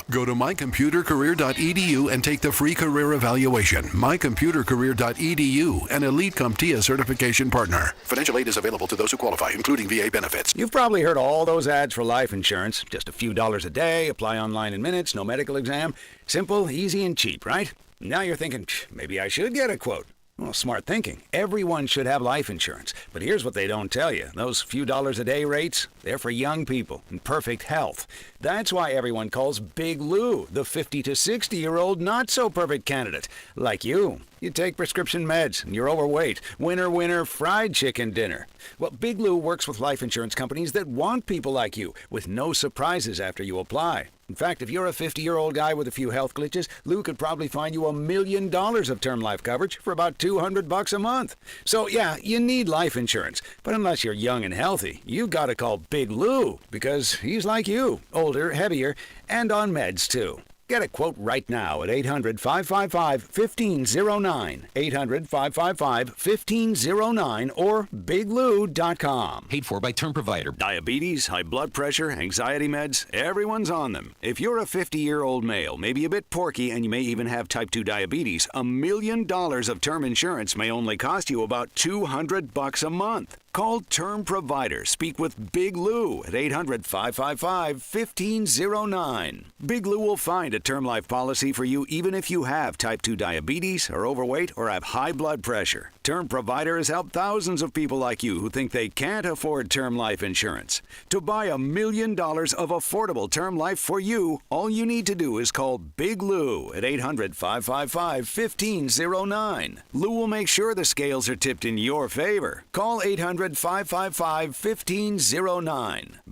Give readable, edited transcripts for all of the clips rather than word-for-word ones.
now. Go to mycomputercareer.edu and take the free career evaluation. Mycomputercareer.edu, an Elite CompTIA certification partner. Financial aid is available to those who qualify, including VA benefits. You've probably heard all those ads for life insurance. Just a few dollars a day, apply online in minutes, no medical exam. Simple, easy, and cheap, right? Now you're thinking, maybe I should get a quote. Well, smart thinking. Everyone should have life insurance. But here's what they don't tell you. Those few dollars a day rates, they're for young people in perfect health. That's why everyone calls Big Lou the 50 to 60-year-old not-so-perfect candidate. Like you. You take prescription meds, and you're overweight. Winner, winner, fried chicken dinner. Well, Big Lou works with life insurance companies that want people like you, with no surprises after you apply. In fact, if you're a 50-year-old guy with a few health glitches, Lou could probably find you $1 million of term life coverage for about $200 a month. So, yeah, you need life insurance. But unless you're young and healthy, you gotta call Big Lou, because he's like you, older, heavier, and on meds, too. Get a quote right now at 800-555-1509, 800-555-1509, or biglou.com. Paid for by term provider. Diabetes, high blood pressure, anxiety meds, everyone's on them. If you're a 50-year-old male, maybe a bit porky, and you may even have type 2 diabetes, $1 million of term insurance may only cost you about $200 a month. Call Term Provider. Speak with Big Lou at 800-555-1509. Big Lou will find a term life policy for you even if you have type 2 diabetes, are overweight, or have high blood pressure. Term Provider has helped thousands of people like you who think they can't afford term life insurance. To buy $1 million of affordable term life for you, all you need to do is call Big Lou at 800-555-1509. Lou will make sure the scales are tipped in your favor. Call 800-555-1509.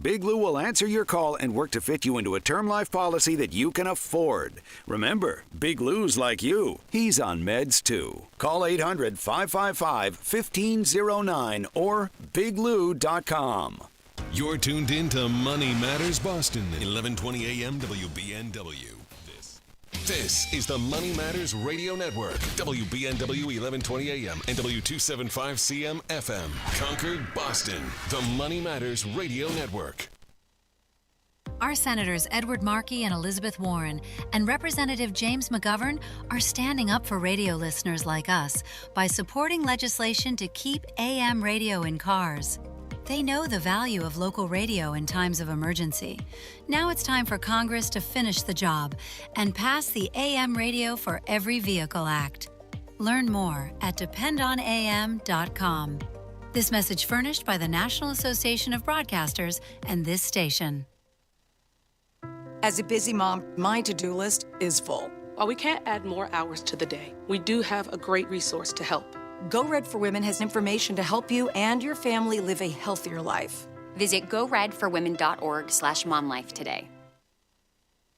Big Lou will answer your call and work to fit you into a term life policy that you can afford. Remember, Big Lou's like you. He's on meds too. Call 800-555-1509 or biglou.com. You're tuned in to Money Matters Boston, 1120 AM WBNW. This is the Money Matters Radio Network, WBNW 1120 AM and W275CM FM, Concord, Boston, the Money Matters Radio Network. Our Senators Edward Markey and Elizabeth Warren and Representative James McGovern are standing up for radio listeners like us by supporting legislation to keep AM radio in cars. They know the value of local radio in times of emergency. Now it's time for Congress to finish the job and pass the AM Radio for Every Vehicle Act. Learn more at dependonam.com. This message furnished by the National Association of Broadcasters and this station. As a busy mom, my to-do list is full. While we can't add more hours to the day, we do have a great resource to help. Go Red for Women has information to help you and your family live a healthier life. Visit goredforwomen.org/momlife today.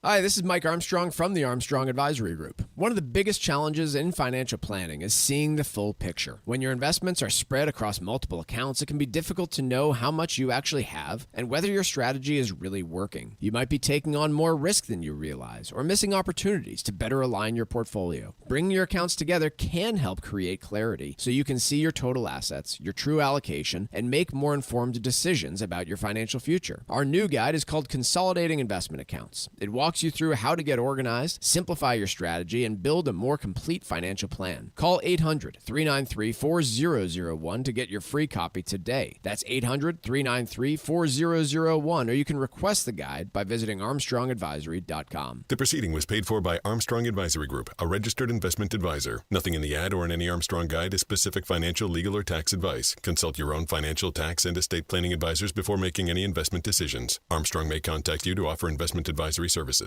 Hi, this is Mike Armstrong from the Armstrong Advisory Group. One of the biggest challenges in financial planning is seeing the full picture. When your investments are spread across multiple accounts, it can be difficult to know how much you actually have and whether your strategy is really working. You might be taking on more risk than you realize or missing opportunities to better align your portfolio. Bringing your accounts together can help create clarity so you can see your total assets, your true allocation, and make more informed decisions about your financial future. Our new guide is called Consolidating Investment Accounts. It walks you through how to get organized, simplify your strategy, and build a more complete financial plan. Call 800-393-4001 to get your free copy today. That's 800-393-4001, or you can request the guide by visiting armstrongadvisory.com. The proceeding was paid for by Armstrong Advisory Group, a registered investment advisor. Nothing in the ad or in any Armstrong guide is specific financial, legal, or tax advice. Consult your own financial, tax, and estate planning advisors before making any investment decisions. Armstrong may contact you to offer investment advisory services.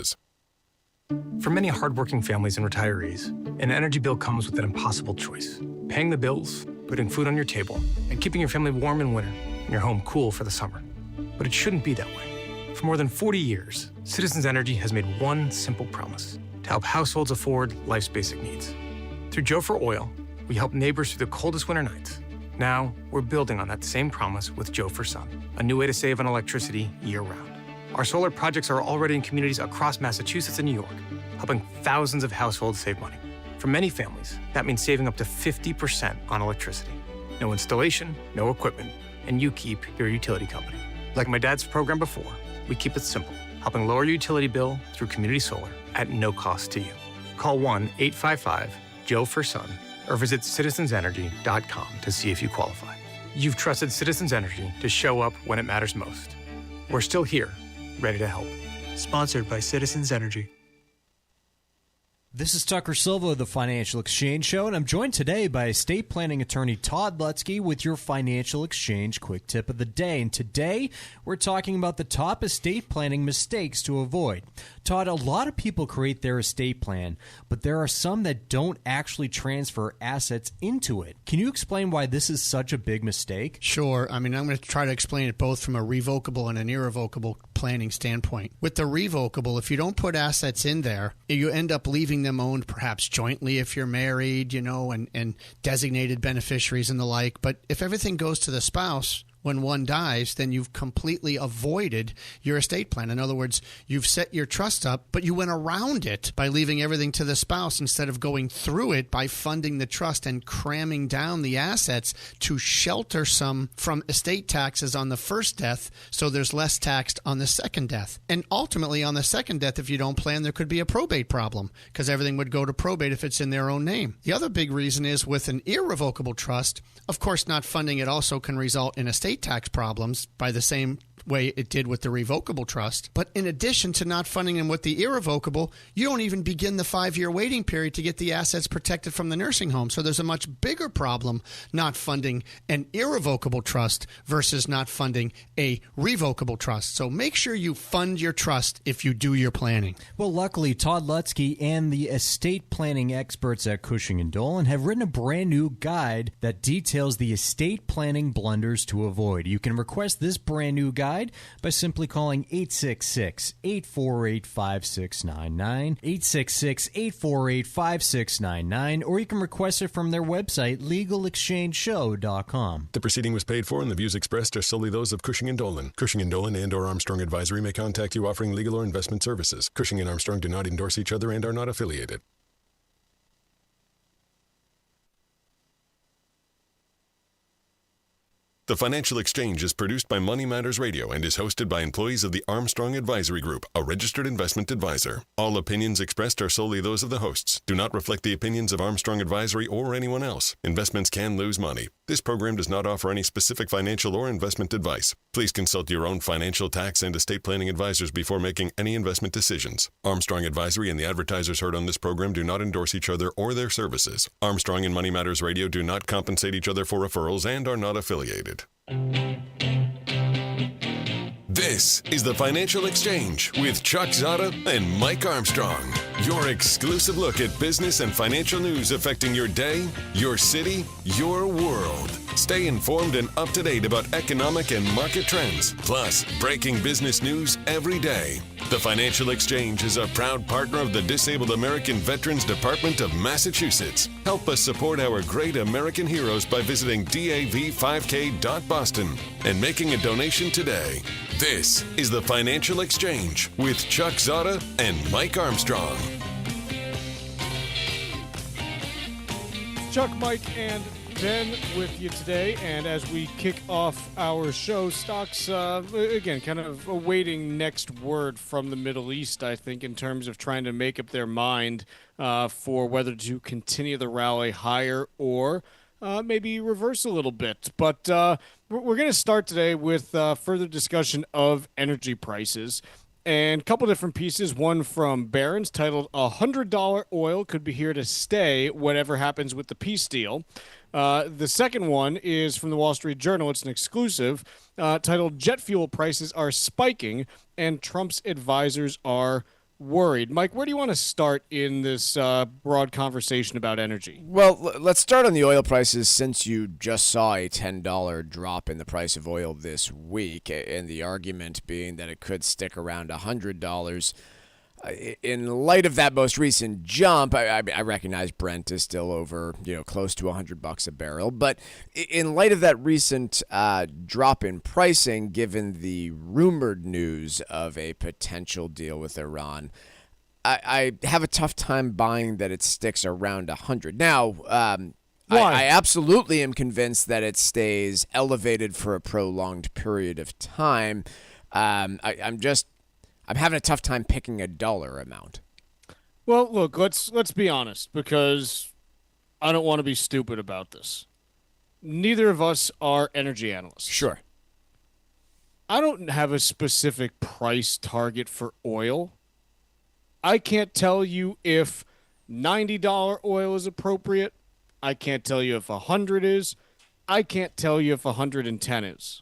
For many hardworking families and retirees, an energy bill comes with an impossible choice. Paying the bills, putting food on your table, and keeping your family warm in winter and your home cool for the summer. But it shouldn't be that way. For more than 40 years, Citizens Energy has made one simple promise: to help households afford life's basic needs. Through Joe for Oil, we help neighbors through the coldest winter nights. Now, we're building on that same promise with Joe for Sun, a new way to save on electricity year-round. Our solar projects are already in communities across Massachusetts and New York, helping thousands of households save money. For many families, that means saving up to 50% on electricity. No installation, no equipment, and you keep your utility company. Like my dad's program before, we keep it simple. helping lower your utility bill through community solar at no cost to you. Call 1-855-JOE-FOR-SUN or visit citizensenergy.com to see if you qualify. You've trusted Citizens Energy to show up when it matters most. We're still here, ready to help. Sponsored by Citizens Energy. This is Tucker Silva of the Financial Exchange Show, and I'm joined today by estate planning attorney Todd Lutzke with your Financial Exchange Quick Tip of the Day. And today, we're talking about the top estate planning mistakes to avoid. Todd, a lot of people create their estate plan, but there are some that don't actually transfer assets into it. Can you explain why this is such a big mistake? Sure. I'm going to try to explain it both from a revocable and an irrevocable planning standpoint. With the revocable, if you don't put assets in there, you end up leaving them owned perhaps jointly if you're married, and designated beneficiaries and the like. But if everything goes to the spouse when one dies, then you've completely avoided your estate plan. In other words, you've set your trust up, but you went around it by leaving everything to the spouse instead of going through it by funding the trust and cramming down the assets to shelter some from estate taxes on the first death so there's less taxed on the second death. And ultimately, on the second death, if you don't plan, there could be a probate problem because everything would go to probate if it's in their own name. The other big reason is with an irrevocable trust, of course, not funding it also can result in estate tax problems by the same way it did with the revocable trust. But in addition to not funding them with the irrevocable, you don't even begin the 5-year waiting period to get the assets protected from the nursing home. So there's a much bigger problem not funding an irrevocable trust versus not funding a revocable trust. So make sure you fund your trust if you do your planning. Well, luckily, Todd Lutzke and the estate planning experts at Cushing & Dolan have written a brand new guide that details the estate planning blunders to avoid. You can request this brand new guide by simply calling 866-848-5699, 866-848-5699, or you can request it from their website, legalexchangeshow.com. The proceeding was paid for, and the views expressed are solely those of Cushing & Dolan. Cushing & Dolan and/or Armstrong Advisory may contact you offering legal or investment services. Cushing and Armstrong do not endorse each other and are not affiliated. The Financial Exchange is produced by Money Matters Radio and is hosted by employees of the Armstrong Advisory Group, a registered investment advisor. All opinions expressed are solely those of the hosts, do not reflect the opinions of Armstrong Advisory or anyone else. Investments can lose money. This program does not offer any specific financial or investment advice. Please consult your own financial, tax, and estate planning advisors before making any investment decisions. Armstrong Advisory and the advertisers heard on this program do not endorse each other or their services. Armstrong and Money Matters Radio do not compensate each other for referrals and are not affiliated. This is the Financial Exchange with Chuck Zodda and Mike Armstrong. Your exclusive look at business and financial news affecting your day, your city, your world. Stay informed and up to date about economic and market trends, plus breaking business news every day. The Financial Exchange is a proud partner of the Disabled American Veterans Department of Massachusetts. Help us support our great American heroes by visiting dav5k.boston and making a donation today. This is the Financial Exchange with Chuck Zodda and Mike Armstrong. Chuck, Mike, and Ben with you today, and as we kick off our show, stocks, again, kind of awaiting next word from the Middle East, I think, in terms of trying to make up their mind for whether to continue the rally higher or maybe reverse a little bit. But we're going to start today with further discussion of energy prices. And a couple different pieces, one from Barron's titled $100 oil could be here to stay whatever happens with the peace deal. The second one is from the Wall Street Journal. It's an exclusive titled Jet Fuel Prices Are Spiking and Trump's Advisors Are Worried. Mike, where do you want to start in this broad conversation about energy? Well, let's start on the oil prices since you just saw a $10 drop in the price of oil this week, and the argument being that it could stick around $100. In light of that most recent jump, I recognize Brent is still over, close to $100 a barrel. But in light of that recent drop in pricing, given the rumored news of a potential deal with Iran, I have a tough time buying that it sticks around 100. Now, I absolutely am convinced that it stays elevated for a prolonged period of time. I'm having a tough time picking a dollar amount. Well, look, let's be honest, because I don't want to be stupid about this. Neither of us are energy analysts. Sure. I don't have a specific price target for oil. I can't tell you if $90 oil is appropriate. I can't tell you if 100 is. I can't tell you if 110 is.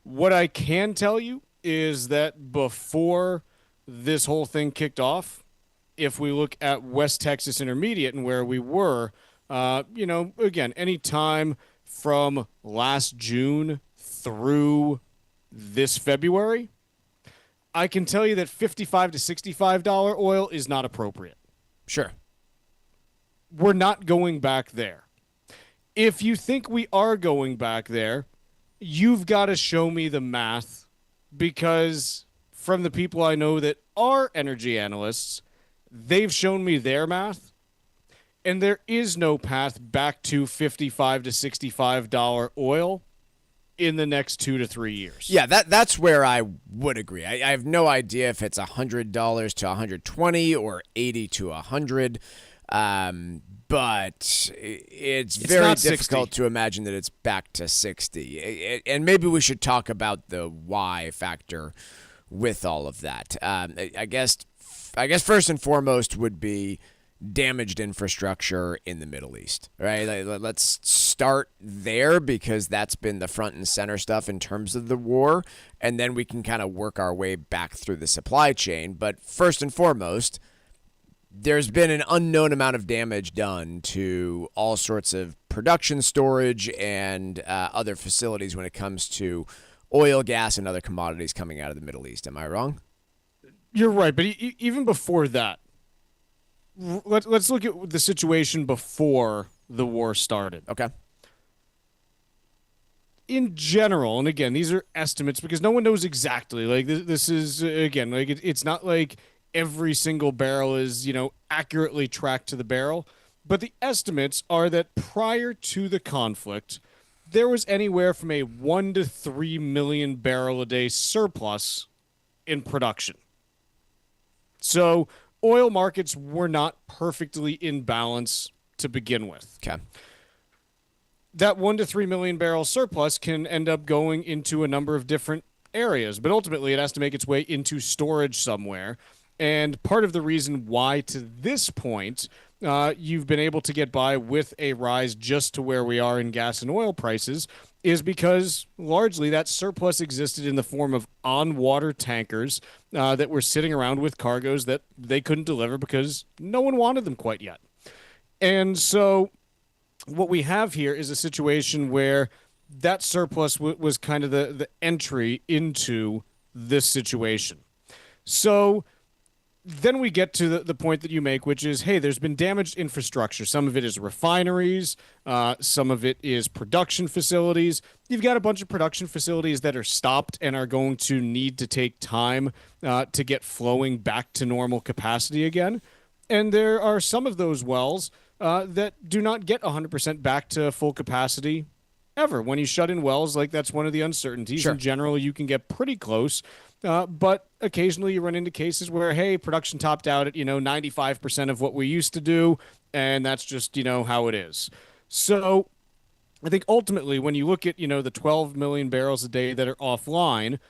What I can tell you is that before this whole thing kicked off, if we look at West Texas Intermediate and where we were, again, any time from last June through this February, I can tell you that $55 to $65 oil is not appropriate. Sure. We're not going back there. If you think we are going back there, you've got to show me the math, because from the people I know that are energy analysts, they've shown me their math, and there is no path back to $55 to $65 oil in the next 2 to 3 years. Yeah, that's where I would agree. I have no idea if it's $100 to $120 or $80 to $100. But it's very difficult to imagine that it's back to 60. And maybe we should talk about the why factor with all of that. I guess first and foremost would be damaged infrastructure in the Middle East, right? Let's start there, because that's been the front and center stuff in terms of the war, and then we can kind of work our way back through the supply chain. But first and foremost, there's been an unknown amount of damage done to all sorts of production, storage, and other facilities when it comes to oil, gas, and other commodities coming out of the Middle East. Am I wrong? You're right, but even before that, let's look at the situation before the war started. Okay. In general, and again, these are estimates because no one knows exactly. Like this is, again, like it's not like every single barrel is, accurately tracked to the barrel. But the estimates are that prior to the conflict, there was anywhere from a 1 to 3 million barrel a day surplus in production. So oil markets were not perfectly in balance to begin with. Okay. That 1 to 3 million barrel surplus can end up going into a number of different areas, but ultimately it has to make its way into storage somewhere. And part of the reason why, to this point, you've been able to get by with a rise just to where we are in gas and oil prices is because largely that surplus existed in the form of on-water tankers that were sitting around with cargoes that they couldn't deliver because no one wanted them quite yet. And so what we have here is a situation where that surplus was kind of the entry into this situation. So then we get to the point that you make, which is, hey, there's been damaged infrastructure. Some of it is refineries. Some of it is production facilities. You've got a bunch of production facilities that are stopped and are going to need to take time to get flowing back to normal capacity again. And there are some of those wells that do not get 100% back to full capacity ever. When you shut in wells, like that's one of the uncertainties. Sure. In general, you can get pretty close. But occasionally you run into cases where, hey, production topped out at, 95% of what we used to do, and that's just, how it is. So I think ultimately when you look at, the 12 million barrels a day that are offline,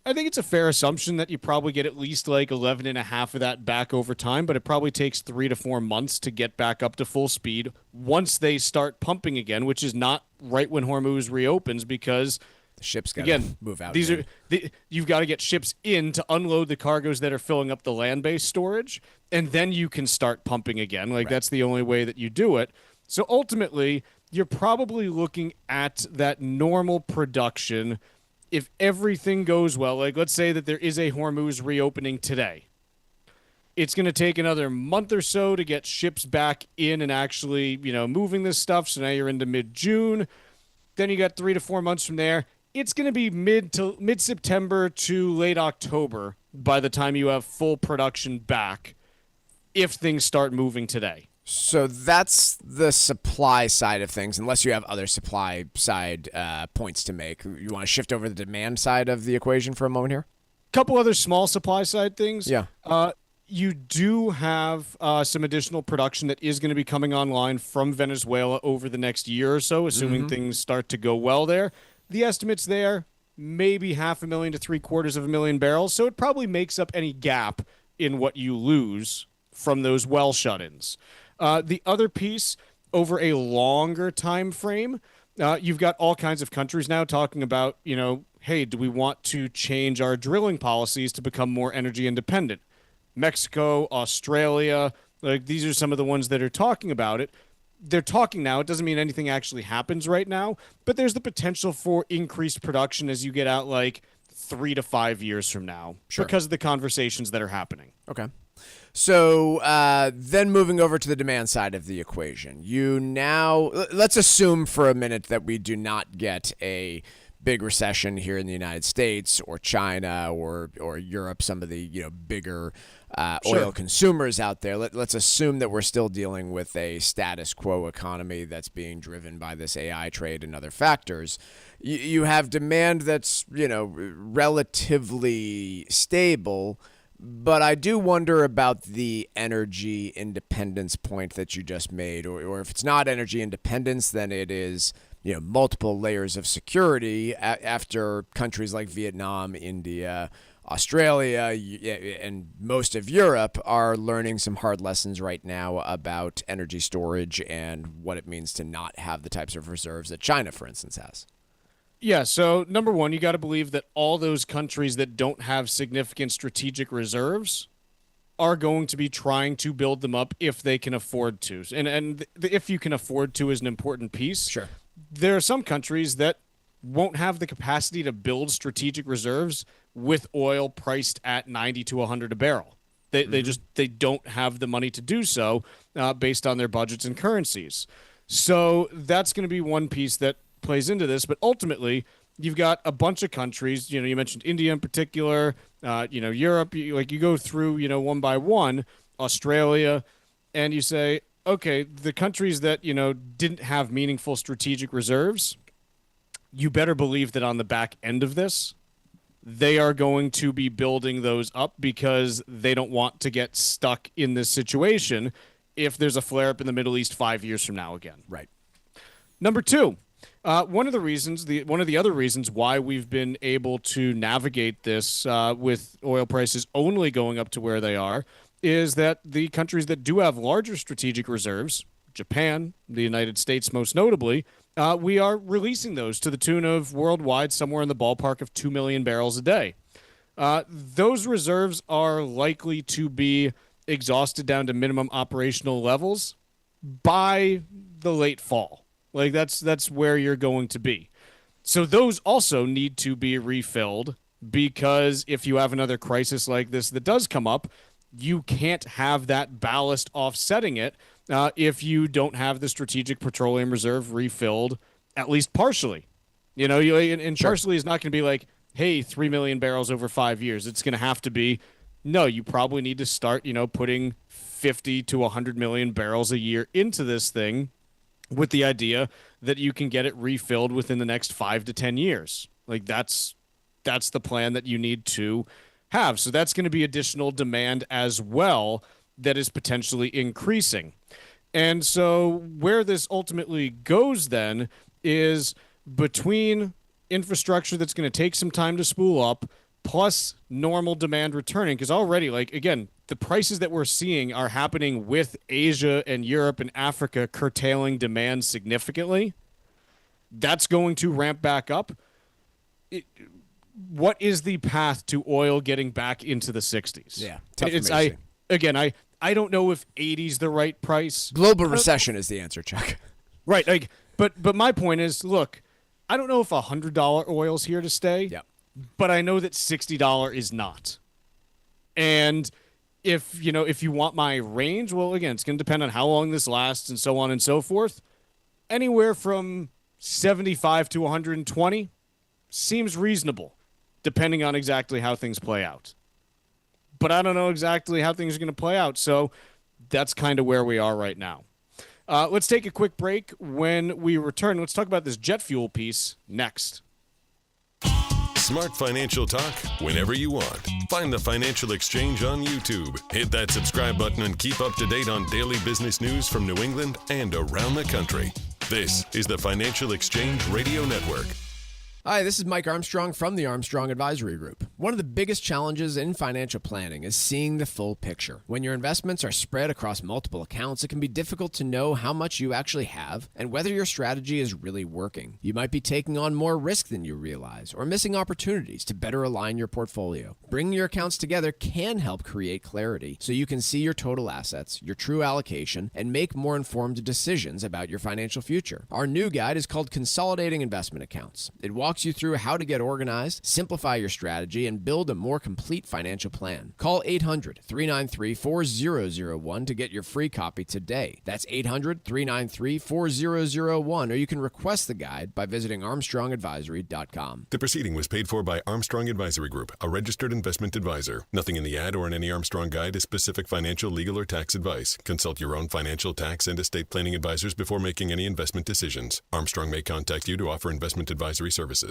I think it's a fair assumption that you probably get at least like 11 and a half of that back over time, but it probably takes 3 to 4 months to get back up to full speed once they start pumping again, which is not right when Hormuz reopens because the ships got to move out. You've got to get ships in to unload the cargoes that are filling up the land-based storage, and then you can start pumping again. Like, That's the only way that you do it. So ultimately, you're probably looking at that normal production if everything goes well. Like, let's say that there is a Hormuz reopening today. It's going to take another month or so to get ships back in and actually, moving this stuff. So now you're into mid-June. Then you got 3 to 4 months from there. It's going to be mid-September to late October by the time you have full production back if things start moving today. So that's the supply side of things, unless you have other supply side points to make. You want to shift over the demand side of the equation for a moment here? Couple other small supply side things. Yeah. You do have some additional production that is going to be coming online from Venezuela over the next year or so, assuming things start to go well there. The estimates there, maybe 500,000 to 750,000 barrels. So it probably makes up any gap in what you lose from those well shut-ins. The other piece, over a longer time frame, you've got all kinds of countries now talking about, hey, do we want to change our drilling policies to become more energy independent? Mexico, Australia, like these are some of the ones that are talking about it. They're talking now. It doesn't mean anything actually happens right now, but there's the potential for increased production as you get out like 3 to 5 years from now because of the conversations that are happening. Okay. So then moving over to the demand side of the equation, let's assume for a minute that we do not get a big recession here in the United States or China or Europe, some of the bigger oil consumers out there. Let's assume that we're still dealing with a status quo economy that's being driven by this AI trade and other factors. You have demand that's relatively stable. But I do wonder about the energy independence point that you just made, or if it's not energy independence, then it is multiple layers of security after countries like Vietnam, India, Australia, and most of Europe are learning some hard lessons right now about energy storage and what it means to not have the types of reserves that China, for instance, has. Yeah, so number one, you got to believe that all those countries that don't have significant strategic reserves are going to be trying to build them up if they can afford to. And if you can afford to is an important piece. Sure. There are some countries that won't have the capacity to build strategic reserves with oil priced at 90 to 100 a barrel. They don't have the money to do so based on their budgets and currencies. So that's going to be one piece that plays into this, but ultimately you've got a bunch of countries, you mentioned India in particular, Europe, you go through, one by one, Australia, and you say, okay, the countries that, didn't have meaningful strategic reserves, you better believe that on the back end of this, they are going to be building those up because they don't want to get stuck in this situation if there's a flare up in the Middle East 5 years from now again. Right. Number two, one of the other reasons why we've been able to navigate this with oil prices only going up to where they are is that the countries that do have larger strategic reserves, Japan, the United States most notably, we are releasing those to the tune of worldwide somewhere in the ballpark of 2 million barrels a day. Those reserves are likely to be exhausted down to minimum operational levels by the late fall. Like that's where you're going to be. So those also need to be refilled because if you have another crisis like this that does come up, you can't have that ballast offsetting it if you don't have the strategic petroleum reserve refilled at least partially. And partially is not going to be like, hey, 3 million barrels over 5 years. It's going to have to be, no, you probably need to start, putting 50 to 100 million barrels a year into this thing with the idea that you can get it refilled within the next 5 to 10 years. Like that's the plan that you need to have. So that's going to be additional demand as well that is potentially increasing. And so where this ultimately goes then is between infrastructure that's going to take some time to spool up plus normal demand returning, because already, again, the prices that we're seeing are happening with Asia and Europe and Africa curtailing demand significantly. That's going to ramp back up. What is the path to oil getting back into the 60s? Yeah, I don't know if 80 is the right price. Global recession is the answer, Chuck. Right. But my point is, look, I don't know if $100 oil is here to stay. Yeah. But I know that $60 is not. And if you want my range, well, again, it's going to depend on how long this lasts and so on and so forth. Anywhere from 75 to 120 seems reasonable, depending on exactly how things play out. But I don't know exactly how things are going to play out, so that's kind of where we are right now. Let's take a quick break. When we return, let's talk about this jet fuel piece next. Smart financial talk whenever you want. Find the Financial Exchange on YouTube. Hit that subscribe button and keep up to date on daily business news from New England and around the country. This is the Financial Exchange Radio Network. Hi, this is Mike Armstrong from the Armstrong Advisory Group. One of the biggest challenges in financial planning is seeing the full picture. When your investments are spread across multiple accounts, it can be difficult to know how much you actually have and whether your strategy is really working. You might be taking on more risk than you realize or missing opportunities to better align your portfolio. Bringing your accounts together can help create clarity so you can see your total assets, your true allocation, and make more informed decisions about your financial future. Our new guide is called Consolidating Investment Accounts. It walks you through how to get organized, simplify your strategy, and build a more complete financial plan. Call 800-393-4001 to get your free copy today. That's 800-393-4001, or you can request the guide by visiting armstrongadvisory.com. The proceeding was paid for by Armstrong Advisory Group, a registered investment advisor. Nothing in the ad or in any Armstrong guide is specific financial, legal, or tax advice. Consult your own financial, tax, and estate planning advisors before making any investment decisions. Armstrong may contact you to offer investment advisory services.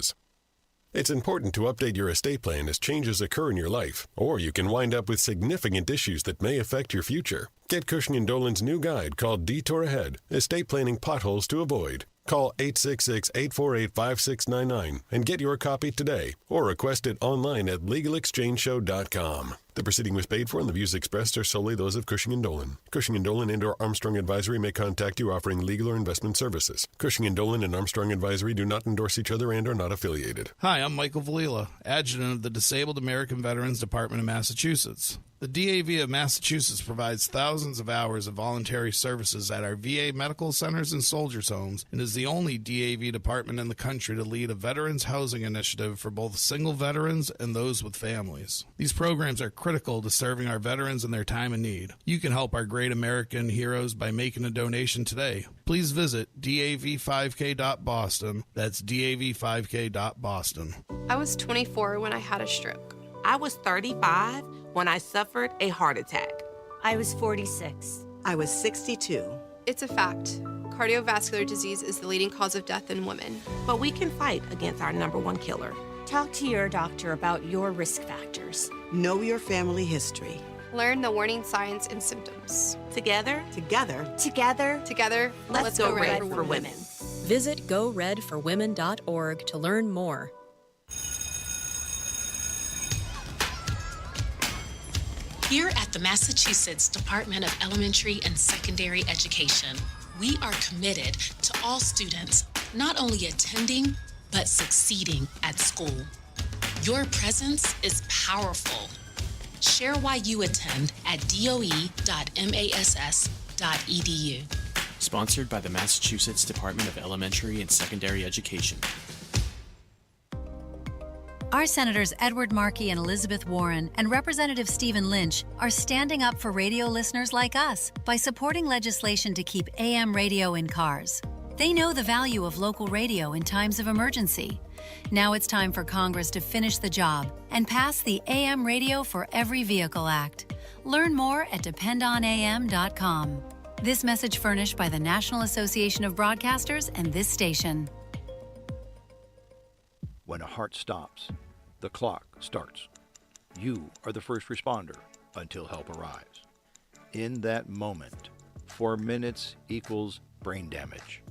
It's important to update your estate plan as changes occur in your life, or you can wind up with significant issues that may affect your future. Get Cushing & Dolan's new guide called Detour Ahead, Estate Planning Potholes to Avoid. Call 866-848-5699 and get your copy today, or request it online at legalexchangeshow.com. The proceeding was paid for, and the views expressed are solely those of Cushing & Dolan. Cushing & Dolan and/or Armstrong Advisory may contact you offering legal or investment services. Cushing & Dolan and Armstrong Advisory do not endorse each other and are not affiliated. Hi, I'm Michael Valila, Adjutant of the Disabled American Veterans Department of Massachusetts. The DAV of Massachusetts provides thousands of hours of voluntary services at our VA medical centers and soldiers' homes, and is the only DAV department in the country to lead a veterans housing initiative for both single veterans and those with families. These programs are critical to serving our veterans in their time of need. You can help our great American heroes by making a donation today. Please visit dav5k.boston. That's dav5k.boston. I was 24 when I had a stroke. I was 35 when I suffered a heart attack. I was 46. I was 62. It's a fact. Cardiovascular disease is the leading cause of death in women. But we can fight against our #1 killer. Talk to your doctor about your risk factors. Know your family history. Learn the warning signs and symptoms. Together, let's go red for women. Visit goredforwomen.org to learn more. Here at the Massachusetts Department of Elementary and Secondary Education, we are committed to all students not only attending, but succeeding at school. Your presence is powerful. Share why you attend at doe.mass.edu. Sponsored by the Massachusetts Department of Elementary and Secondary Education. Our Senators Edward Markey and Elizabeth Warren and Representative Stephen Lynch are standing up for radio listeners like us by supporting legislation to keep AM radio in cars. They know the value of local radio in times of emergency. Now it's time for Congress to finish the job and pass the AM Radio for Every Vehicle Act. Learn more at dependonam.com. This message furnished by the National Association of Broadcasters and this station. When a heart stops, the clock starts. You are the first responder until help arrives. In that moment, 4 minutes equals brain damage.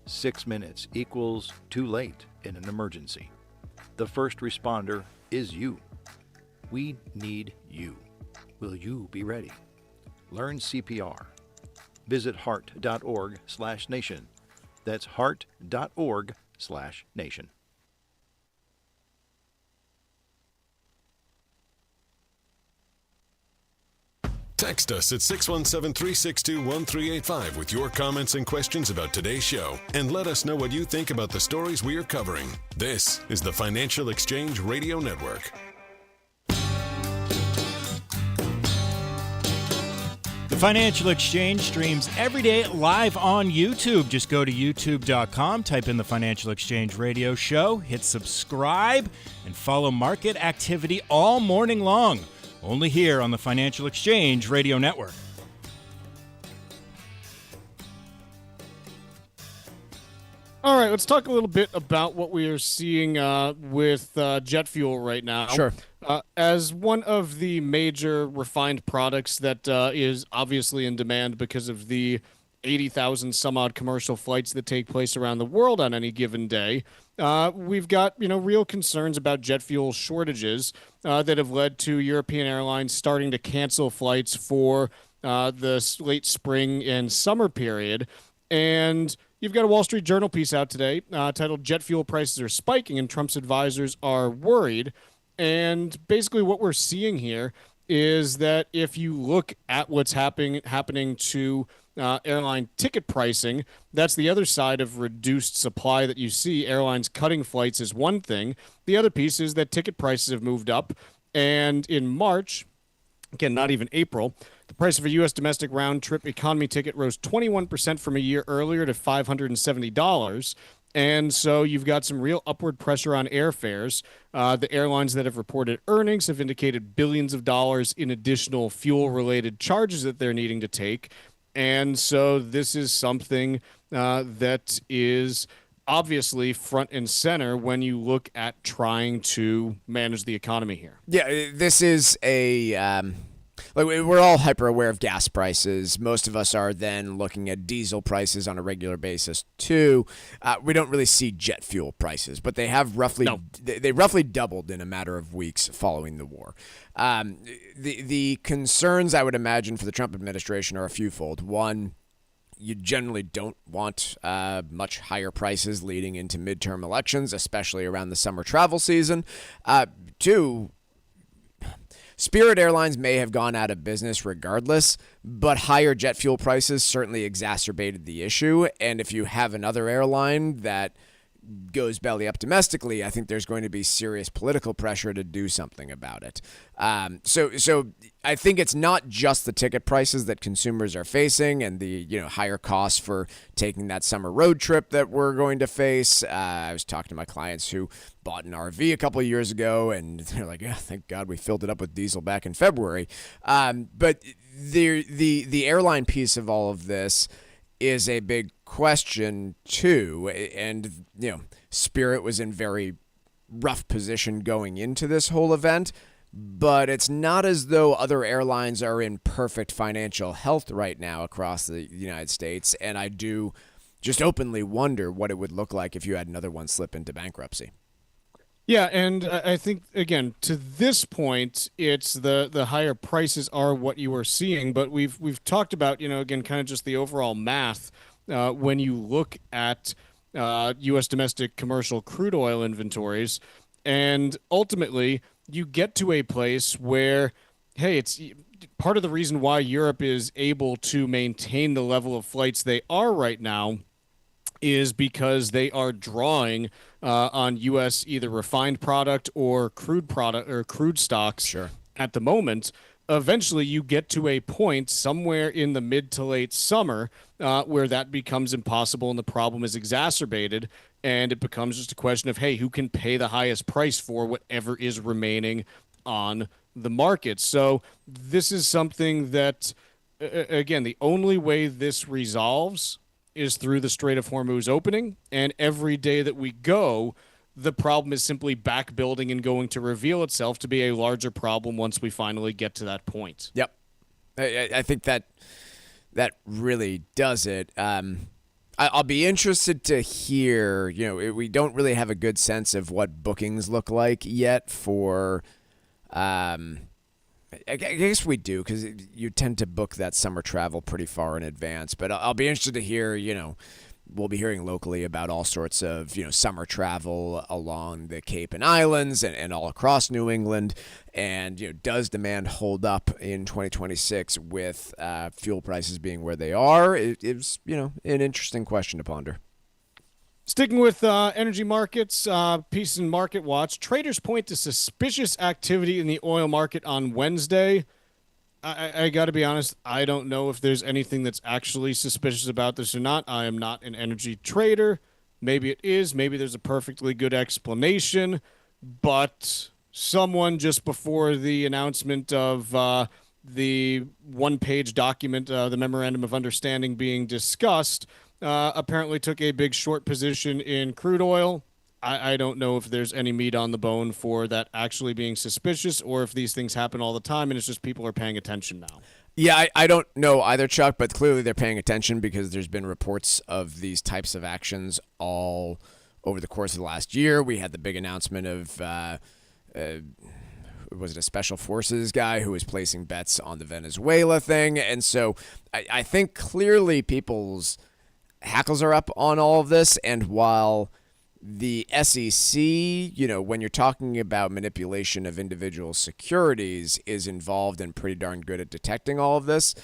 6 minutes equals too late in an emergency. The first responder is you. We need you. Will you be ready? Learn CPR. Visit heart.org/nation. That's heart.org/nation. Text us at 617-362-1385 with your comments and questions about today's show, and let us know what you think about the stories we are covering. This is the Financial Exchange Radio Network. The Financial Exchange streams every day live on YouTube. Just go to youtube.com, type in the Financial Exchange Radio Show, hit subscribe, and follow market activity all morning long. Only here on the Financial Exchange Radio Network. All right, let's talk a little bit about what we are seeing with jet fuel right now. Sure. As one of the major refined products that is obviously in demand because of the 80,000 some odd commercial flights that take place around the world on any given day, we've got real concerns about jet fuel shortages that have led to European airlines starting to cancel flights for the late spring and summer period. And you've got a Wall Street Journal piece out today titled "Jet Fuel Prices Are Spiking and Trump's Advisors Are Worried." And basically what we're seeing here is that if you look at what's happening to airline ticket pricing, that's the other side of reduced supply that you see. Airlines cutting flights is one thing. The other piece is that ticket prices have moved up. And in March, again, not even April, the price of a U.S. domestic round-trip economy ticket rose 21% from a year earlier to $570. And so you've got some real upward pressure on airfares. The airlines that have reported earnings have indicated billions of dollars in additional fuel-related charges that they're needing to take. And so this is something that is obviously front and center when you look at trying to manage the economy here. Yeah, this is a like we're all hyper aware of gas prices. Most of us are then looking at diesel prices on a regular basis too. We don't really see jet fuel prices, but they have roughly doubled in a matter of weeks following the war. The concerns I would imagine for the Trump administration are a fewfold. One, you generally don't want much higher prices leading into midterm elections, especially around the summer travel season. Two, Spirit Airlines may have gone out of business regardless, but higher jet fuel prices certainly exacerbated the issue. And if you have another airline that goes belly up domestically, I think there's going to be serious political pressure to do something about it. So I think it's not just the ticket prices that consumers are facing and the higher costs for taking that summer road trip that we're going to face. I was talking to my clients who bought an RV a couple of years ago, and they're like, "Yeah, thank God we filled it up with diesel back in February." But the airline piece of all of this is a big question too, and Spirit was in very rough position going into this whole event, but it's not as though other airlines are in perfect financial health right now across the United States, and I do just openly wonder what it would look like if you had another one slip into bankruptcy. Yeah, and I think, again, to this point, it's the higher prices are what you are seeing, but we've talked about, again, kind of just the overall math when you look at U.S. domestic commercial crude oil inventories, and ultimately you get to a place where, hey, it's part of the reason why Europe is able to maintain the level of flights they are right now is because they are drawing on U.S. either refined product or crude product or crude stocks at the moment. Eventually, you get to a point somewhere in the mid to late summer where that becomes impossible and the problem is exacerbated, and it becomes just a question of, hey, who can pay the highest price for whatever is remaining on the market? So this is something that, again, the only way this resolves is through the Strait of Hormuz opening, and every day that we go, the problem is simply back building and going to reveal itself to be a larger problem once we finally get to that point. Yep. I think that really does it. I'll be interested to hear, we don't really have a good sense of what bookings look like yet for, I guess we do, because you tend to book that summer travel pretty far in advance. But I'll be interested to hear, we'll be hearing locally about all sorts of, summer travel along the Cape and Islands and all across New England. And, does demand hold up in 2026 with fuel prices being where they are? It's, an interesting question to ponder. Sticking with energy markets, piece in Market Watch, traders point to suspicious activity in the oil market on Wednesday. I got to be honest, I don't know if there's anything that's actually suspicious about this or not. I am not an energy trader. Maybe it is. Maybe there's a perfectly good explanation. But someone just before the announcement of the one-page document, the Memorandum of Understanding being discussed, apparently took a big short position in crude oil. I don't know if there's any meat on the bone for that actually being suspicious or if these things happen all the time and it's just people are paying attention now. Yeah, I don't know either, Chuck, but clearly they're paying attention because there's been reports of these types of actions all over the course of the last year. We had the big announcement of, was it a special forces guy who was placing bets on the Venezuela thing? And so I think clearly people's hackles are up on all of this. And while the SEC, when you're talking about manipulation of individual securities, is involved and pretty darn good at detecting all of this,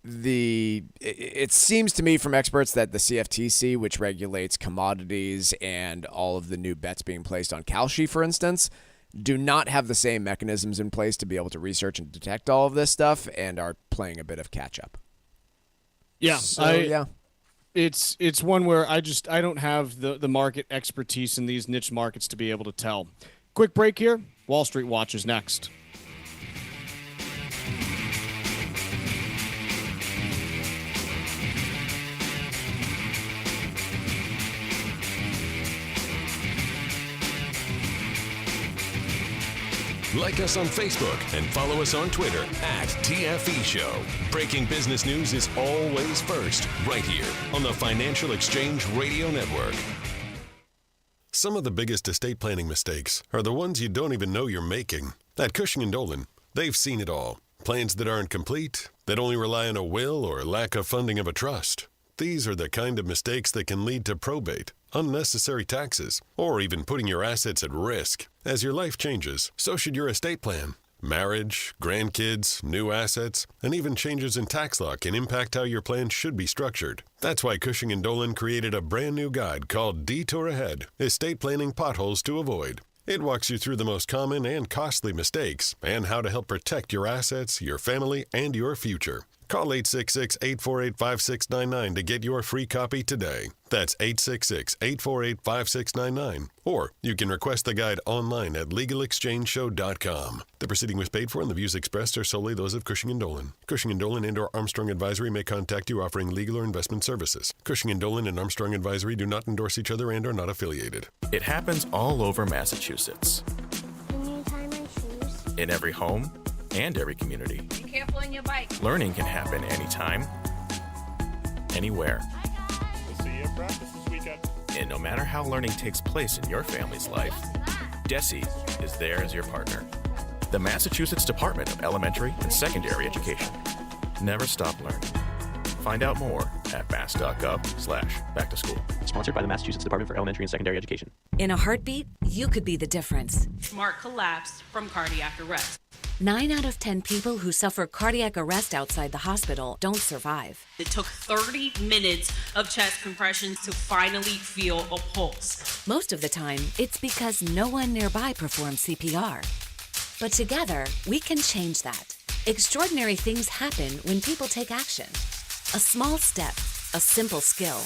it seems to me from experts that the CFTC, which regulates commodities and all of the new bets being placed on Kalshi, for instance, do not have the same mechanisms in place to be able to research and detect all of this stuff and are playing a bit of catch up. Yeah. So, It's one where I don't have the market expertise in these niche markets to be able to tell. Quick break here. Wall Street Watch is next. Like us on Facebook and follow us on Twitter @TFE Show. Breaking business news is always first, right here on the Financial Exchange Radio Network. Some of the biggest estate planning mistakes are the ones you don't even know you're making. At Cushing & Dolan, they've seen it all. Plans that aren't complete, that only rely on a will or lack of funding of a trust. These are the kind of mistakes that can lead to probate, unnecessary taxes, or even putting your assets at risk. As your life changes, so should your estate plan. Marriage, grandkids, new assets, and even changes in tax law can impact how your plan should be structured. That's why Cushing & Dolan created a brand new guide called Detour Ahead, Estate Planning Potholes to Avoid. It walks you through the most common and costly mistakes and how to help protect your assets, your family, and your future. Call 866-848-5699 to get your free copy today. That's 866-848-5699. Or you can request the guide online at legalexchangeshow.com. The proceeding was paid for and the views expressed are solely those of Cushing & Dolan. Cushing & Dolan and/or Armstrong Advisory may contact you offering legal or investment services. Cushing & Dolan and Armstrong Advisory do not endorse each other and are not affiliated. It happens all over Massachusetts. Can you tie my shoes? In every home and every community. Be careful on your bike. Learning can happen anytime, anywhere. We'll see you at practice this weekend. And no matter how learning takes place in your family's life, DESE is there as your partner. The Massachusetts Department of Elementary and Secondary Education. Never stop learning. Find out more at mass.gov/back-to-school. Sponsored by the Massachusetts Department for Elementary and Secondary Education. In a heartbeat, you could be the difference. Mark collapsed from cardiac arrest. 9 out of 10 people who suffer cardiac arrest outside the hospital don't survive. It took 30 minutes of chest compressions to finally feel a pulse. Most of the time, it's because no one nearby performs CPR. But together, we can change that. Extraordinary things happen when people take action. A small step, a simple skill,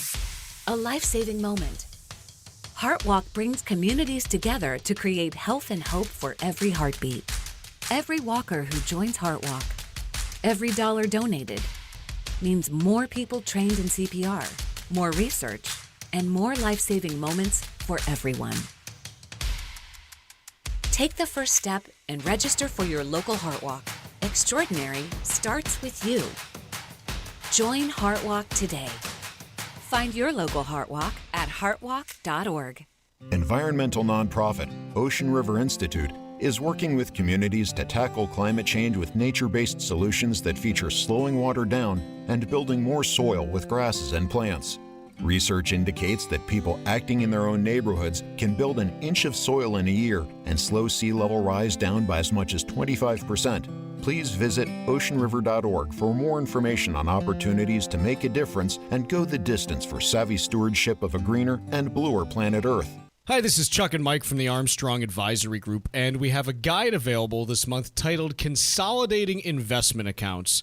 a life-saving moment. HeartWalk brings communities together to create health and hope for every heartbeat. Every walker who joins HeartWalk, every dollar donated, means more people trained in CPR, more research, and more life-saving moments for everyone. Take the first step and register for your local HeartWalk. Extraordinary starts with you. Join HeartWalk today. Find your local HeartWalk at heartwalk.org. Environmental nonprofit Ocean River Institute is working with communities to tackle climate change with nature-based solutions that feature slowing water down and building more soil with grasses and plants. Research indicates that people acting in their own neighborhoods can build an inch of soil in a year and slow sea level rise down by as much as 25%. Please visit oceanriver.org for more information on opportunities to make a difference and go the distance for savvy stewardship of a greener and bluer planet Earth. Hi, this is Chuck and Mike from the Armstrong Advisory Group, and we have a guide available this month titled Consolidating Investment Accounts.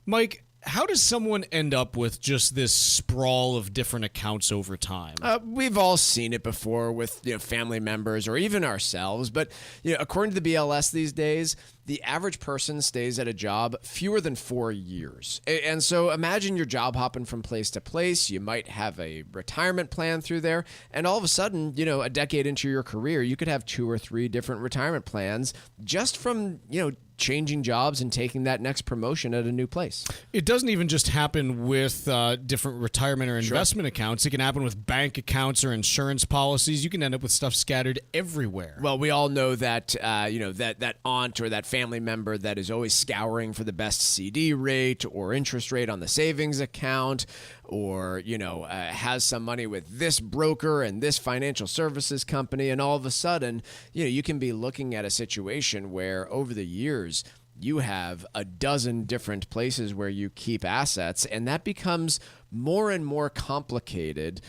Mike, how does someone end up with just this sprawl of different accounts over time? We've all seen it before with family members or even ourselves, but according to the BLS these days, the average person stays at a job fewer than 4 years. And so imagine you're job hopping from place to place. You might have a retirement plan through there. And all of a sudden, a decade into your career, you could have 2 or 3 different retirement plans just from, changing jobs and taking that next promotion at a new place. It doesn't even just happen with different retirement or investment accounts. It can happen with bank accounts or insurance policies. You can end up with stuff scattered everywhere. Well, we all know that that aunt or that family member that is always scouring for the best CD rate or interest rate on the savings account, or has some money with this broker and this financial services company, and all of a sudden, you can be looking at a situation where over the years you have a dozen different places where you keep assets, and that becomes more and more complicated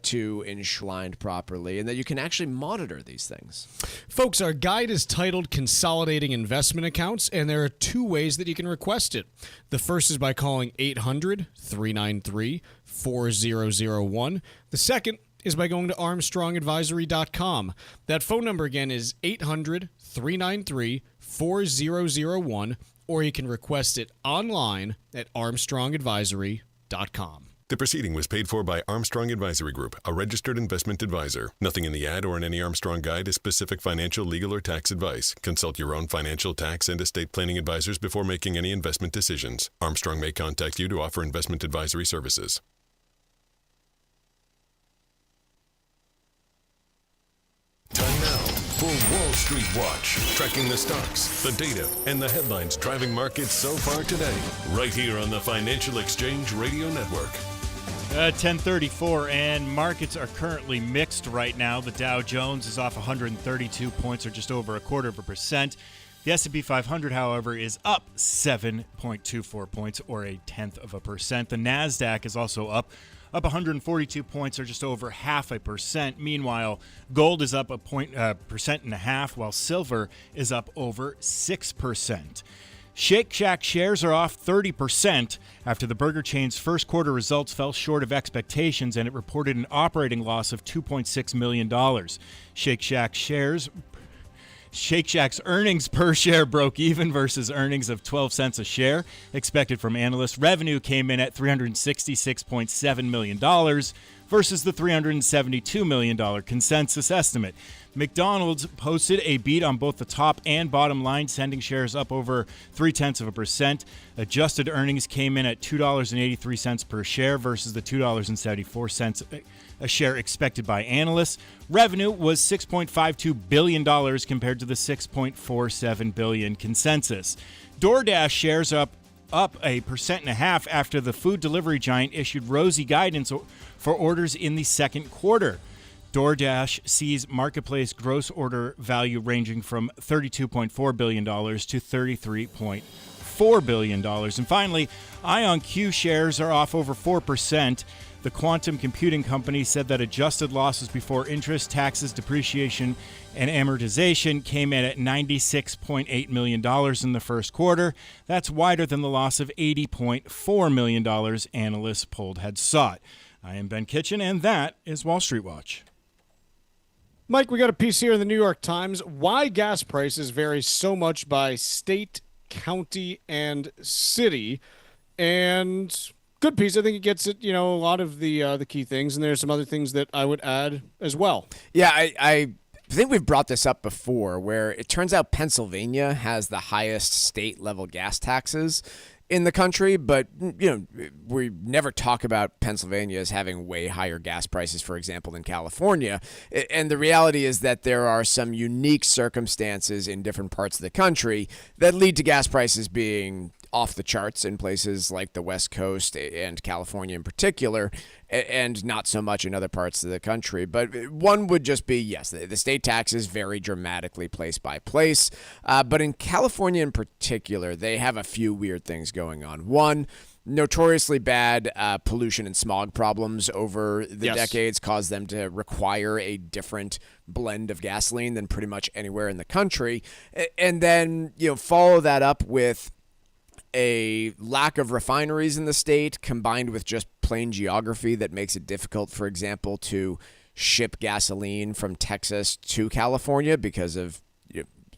to enshrine properly, and that you can actually monitor these things. Folks, our guide is titled Consolidating Investment Accounts, and there are 2 ways that you can request it. The first is by calling 800-393-4001. The second is by going to armstrongadvisory.com. That phone number again is 800-393-4001, or you can request it online at armstrongadvisory.com. The proceeding was paid for by Armstrong Advisory Group, a registered investment advisor. Nothing in the ad or in any Armstrong guide is specific financial, legal, or tax advice. Consult your own financial, tax, and estate planning advisors before making any investment decisions. Armstrong may contact you to offer investment advisory services. Time now for Wall Street Watch, tracking the stocks, the data, and the headlines driving markets so far today, right here on the Financial Exchange Radio Network. 10:34, and markets are currently mixed right now. The Dow Jones is off 132 points, or just over 0.25%. The S&P 500, however, is up 7.24 points, or 0.1%. The NASDAQ is also up 142 points, or just over 0.5%. Meanwhile, gold is up 1.5%, while silver is up over 6%. Shake Shack shares are off 30% after the burger chain's first quarter results fell short of expectations, and it reported an operating loss of $2.6 million. Shake Shack's earnings per share broke even versus earnings of 12 cents a share expected from analysts. Revenue came in at $366.7 million versus the $372 million consensus estimate. McDonald's posted a beat on both the top and bottom line, sending shares up over 0.3%. Adjusted earnings came in at $2.83 per share versus the $2.74 a share expected by analysts. Revenue was $6.52 billion compared to the $6.47 billion consensus. DoorDash shares up 1.5% after the food delivery giant issued rosy guidance for orders in the second quarter. DoorDash sees marketplace gross order value ranging from $32.4 billion to $33.4 billion. And finally, IonQ shares are off over 4%. The quantum computing company said that adjusted losses before interest, taxes, depreciation, and amortization came in at $96.8 million in the first quarter. That's wider than the loss of $80.4 million analysts polled had sought. I am Ben Kitchen, and that is Wall Street Watch. Mike, we got a piece here in the New York Times. Why gas prices vary so much by state, county, and city. And good piece. I think it gets at, a lot of the key things, and there's some other things that I would add as well. Yeah, I think we've brought this up before, where it turns out Pennsylvania has the highest state-level gas taxes in the country, but we never talk about Pennsylvania as having way higher gas prices, for example, than California. And the reality is that there are some unique circumstances in different parts of the country that lead to gas prices being off the charts in places like the West Coast and California in particular, and not so much in other parts of the country. But one would just be, yes, the state taxes vary dramatically place by place. But in California in particular, they have a few weird things going on. One, notoriously bad pollution and smog problems over the decades caused them to require a different blend of gasoline than pretty much anywhere in the country. And then, follow that up with a lack of refineries in the state, combined with just plain geography that makes it difficult, for example, to ship gasoline from Texas to California because of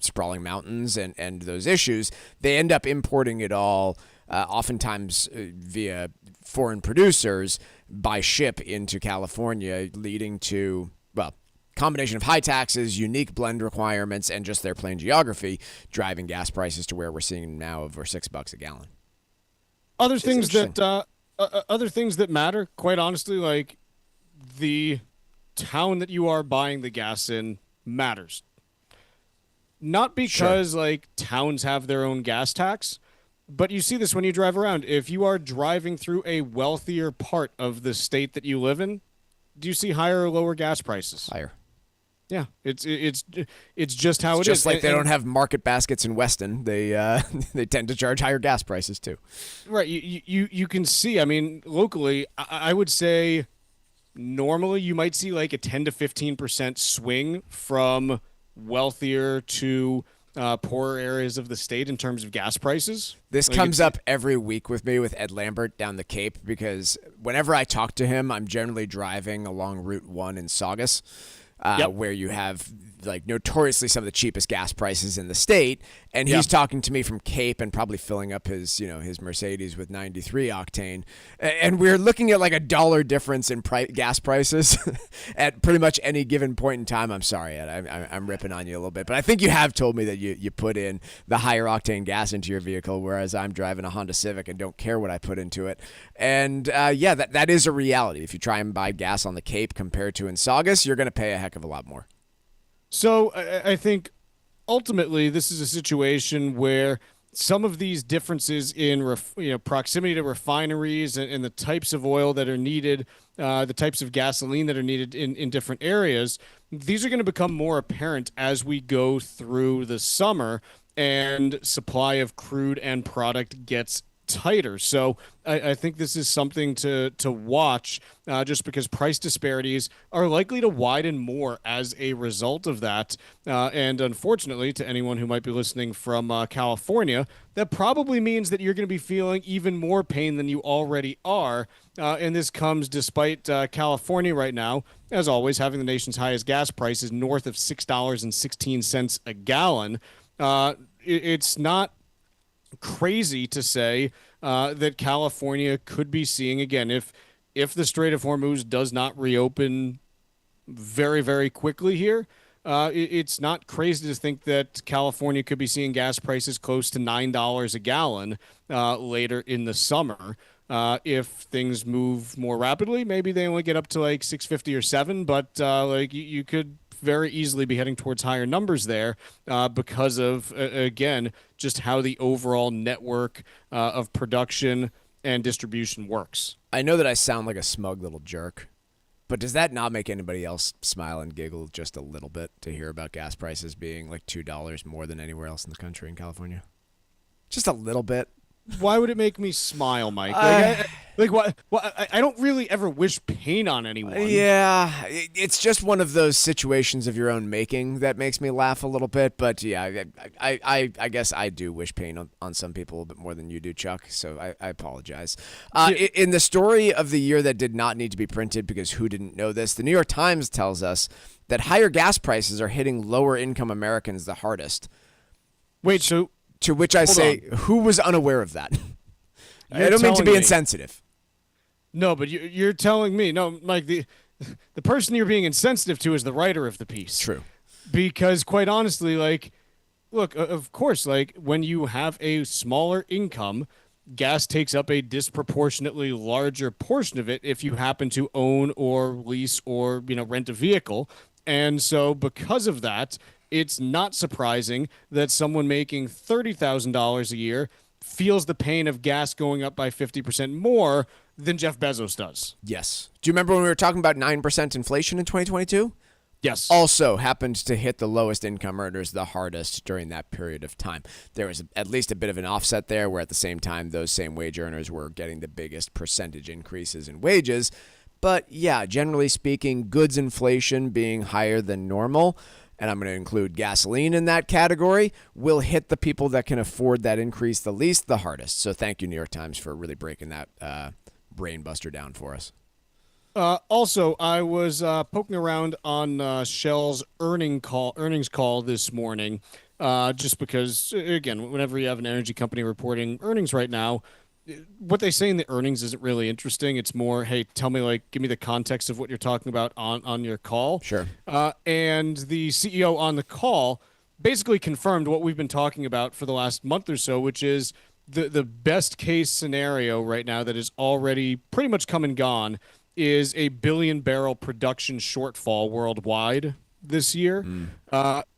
sprawling mountains and those issues, they end up importing it all, oftentimes via foreign producers by ship into California, leading to, well, combination of high taxes, unique blend requirements, and just their plain geography driving gas prices to where we're seeing now over $6 a gallon. Other things that matter, quite honestly, like the town that you are buying the gas in matters. Not because like towns have their own gas tax, but you see this when you drive around. If you are driving through a wealthier part of the state that you live in, do you see higher or lower gas prices? Higher. Yeah, it's just how It's it just is. like they don't have market baskets in Weston. They they tend to charge higher gas prices too. Right. You can see. I mean, locally, I would say normally you might see like a 10 to 15% swing from wealthier to poorer areas of the state in terms of gas prices. This comes up every week with me with Ed Lambert down the Cape, because whenever I talk to him, I'm generally driving along Route 1 in Saugus. Where you have like notoriously some of the cheapest gas prices in the state, and he's talking to me from Cape and probably filling up his his Mercedes with 93 octane, and we're looking at like $1 difference in gas prices at pretty much any given point in time. I'm sorry, Ed, I'm ripping on you a little bit, but I think you have told me that you put in the higher octane gas into your vehicle, whereas I'm driving a Honda Civic and don't care what I put into it. And that is a reality. If you try and buy gas on the Cape compared to in Saugus, you're going to pay a heck of a lot more. So I think ultimately this is a situation where some of these differences in proximity to refineries and the types of oil that are needed, the types of gasoline that are needed in different areas, these are going to become more apparent as we go through the summer and supply of crude and product gets tighter. So I think this is something to watch, just because price disparities are likely to widen more as a result of that. And unfortunately, to anyone who might be listening from California, that probably means that you're going to be feeling even more pain than you already are. And this comes despite California right now, as always, having the nation's highest gas prices north of $6.16 a gallon. It's not crazy to say that California could be seeing, again, if the Strait of Hormuz does not reopen very, very quickly here, it's not crazy to think that California could be seeing gas prices close to $9 a gallon later in the summer. If things move more rapidly, maybe they only get up to like $6.50 or $7, but you could very easily be heading towards higher numbers there because of, again, just how the overall network of production and distribution works. I know that I sound like a smug little jerk, but does that not make anybody else smile and giggle just a little bit to hear about gas prices being like $2 more than anywhere else in the country in California? Just a little bit. Why would it make me smile, Mike? I don't really ever wish pain on anyone. Yeah, it's just one of those situations of your own making that makes me laugh a little bit. But yeah, I guess I do wish pain on some people a bit more than you do, Chuck. So I apologize. In the story of the year that did not need to be printed, because who didn't know this, the New York Times tells us that higher gas prices are hitting lower income Americans the hardest. Wait, so... To which I say, who was unaware of that? I don't mean to be insensitive. No, but you're telling me. No, Mike, the person you're being insensitive to is the writer of the piece. True. Because quite honestly, look, of course, when you have a smaller income, gas takes up a disproportionately larger portion of it if you happen to own or lease or, rent a vehicle. And so because of that, it's not surprising that someone making $30,000 a year feels the pain of gas going up by 50% more than Jeff Bezos does. Yes. Do you remember when we were talking about 9% inflation in 2022? Yes. Also happened to hit the lowest income earners the hardest during that period of time. There was at least a bit of an offset there, where at the same time, those same wage earners were getting the biggest percentage increases in wages. But yeah, generally speaking, goods inflation being higher than normal, and I'm going to include gasoline in that category, will hit the people that can afford that increase the least the hardest. So thank you, New York Times, for really breaking that brain buster down for us. Also, I was poking around on Shell's earnings call this morning, just because, again, whenever you have an energy company reporting earnings right now, what they say in the earnings isn't really interesting. It's more, hey, tell me, give me the context of what you're talking about on your call. Sure. And the CEO on the call basically confirmed what we've been talking about for the last month or so, which is the best case scenario right now that is already pretty much come and gone is a 1 billion barrel production shortfall worldwide this year.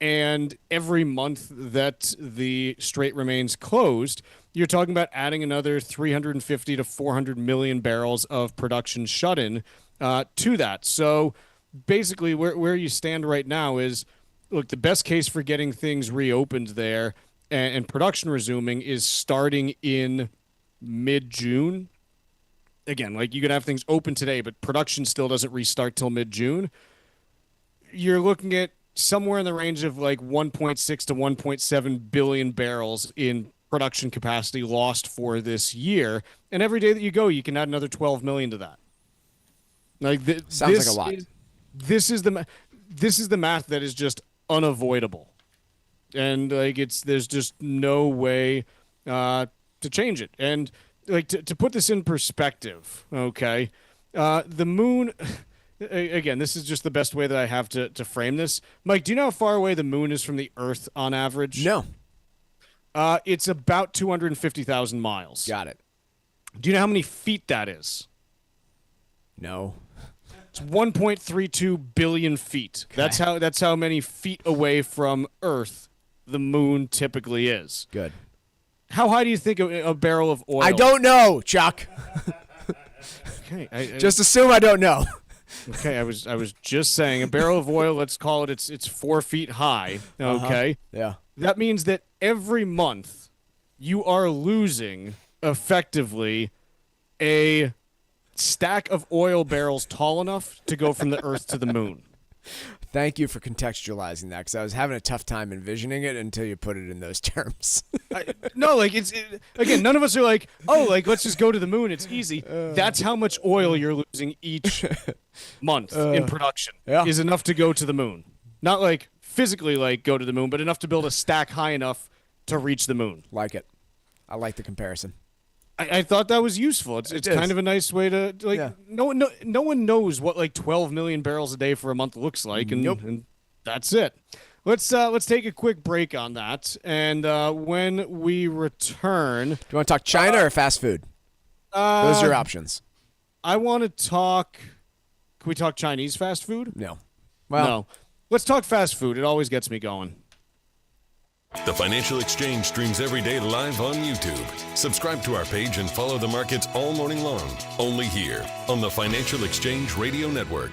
And every month that the strait remains closed, you're talking about adding another 350 to 400 million barrels of production shut-in to that. So basically where you stand right now is, look, the best case for getting things reopened there and production resuming is starting in mid-June. Again, you could have things open today, but production still doesn't restart till mid-June. You're looking at somewhere in the range of 1.6 to 1.7 billion barrels in production capacity lost for this year. And every day that you go, you can add another 12 million to that. Sounds like a lot. This is the math that is just unavoidable. And there's just no way to change it. And to put this in perspective, okay, the moon, again, this is just the best way that I have to frame this. Mike, do you know how far away the moon is from the Earth on average? No. It's about 250,000 miles. Got it. Do you know how many feet that is? No. It's 1.32 billion feet. Okay. That's how many feet away from Earth the moon typically is. Good. How high do you think a barrel of oil? I don't know, Chuck. Okay. Just assume I don't know. Okay, I was just saying a barrel of oil, let's call it, it's 4 feet high. Okay. Yeah. That means that every month you are losing effectively a stack of oil barrels tall enough to go from the Earth to the moon. Thank you for contextualizing that, because I was having a tough time envisioning it until you put it in those terms. No, again, none of us are let's just go to the moon. It's easy. That's how much oil you're losing each month in production is enough to go to the moon. Not physically go to the moon, but enough to build a stack high enough to reach the moon. Like it. I like the comparison. I thought that was useful. It's kind of a nice way to no one knows what 12 million barrels a day for a month looks like, and that's it. Let's take a quick break on that, and when we return, do you want to talk China or fast food? Those are your options. I want to talk. Can we talk Chinese fast food? No. Well, no. Let's talk fast food. It always gets me going. The Financial Exchange streams every day live on YouTube. Subscribe to our page and follow the markets all morning long. Only here on the Financial Exchange Radio Network.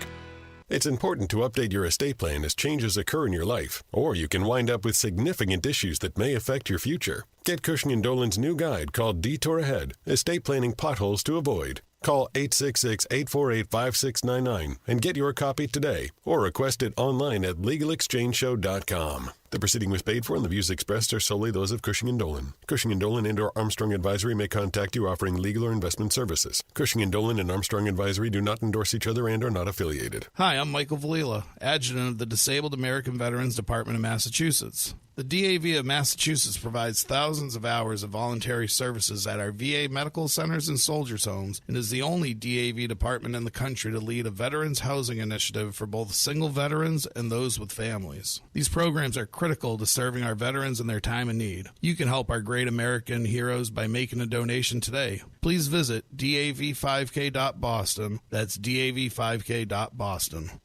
It's important to update your estate plan as changes occur in your life, or you can wind up with significant issues that may affect your future. Get Cushing & Dolan's new guide called Detour Ahead, Estate Planning Potholes to Avoid. Call 866-848-5699 and get your copy today, or request it online at LegalExchangeShow.com. The proceeding was paid for and the views expressed are solely those of Cushing & Dolan. Cushing & Dolan and/or Armstrong Advisory may contact you offering legal or investment services. Cushing & Dolan and Armstrong Advisory do not endorse each other and are not affiliated. Hi, I'm Michael Valila, Adjutant of the Disabled American Veterans Department of Massachusetts. The DAV of Massachusetts provides thousands of hours of voluntary services at our VA medical centers and soldiers' homes and is the only DAV department in the country to lead a veterans housing initiative for both single veterans and those with families. These programs are critical to serving our veterans in their time of need. You can help our great American heroes by making a donation today. Please visit dav5k.boston. That's dav5k.boston.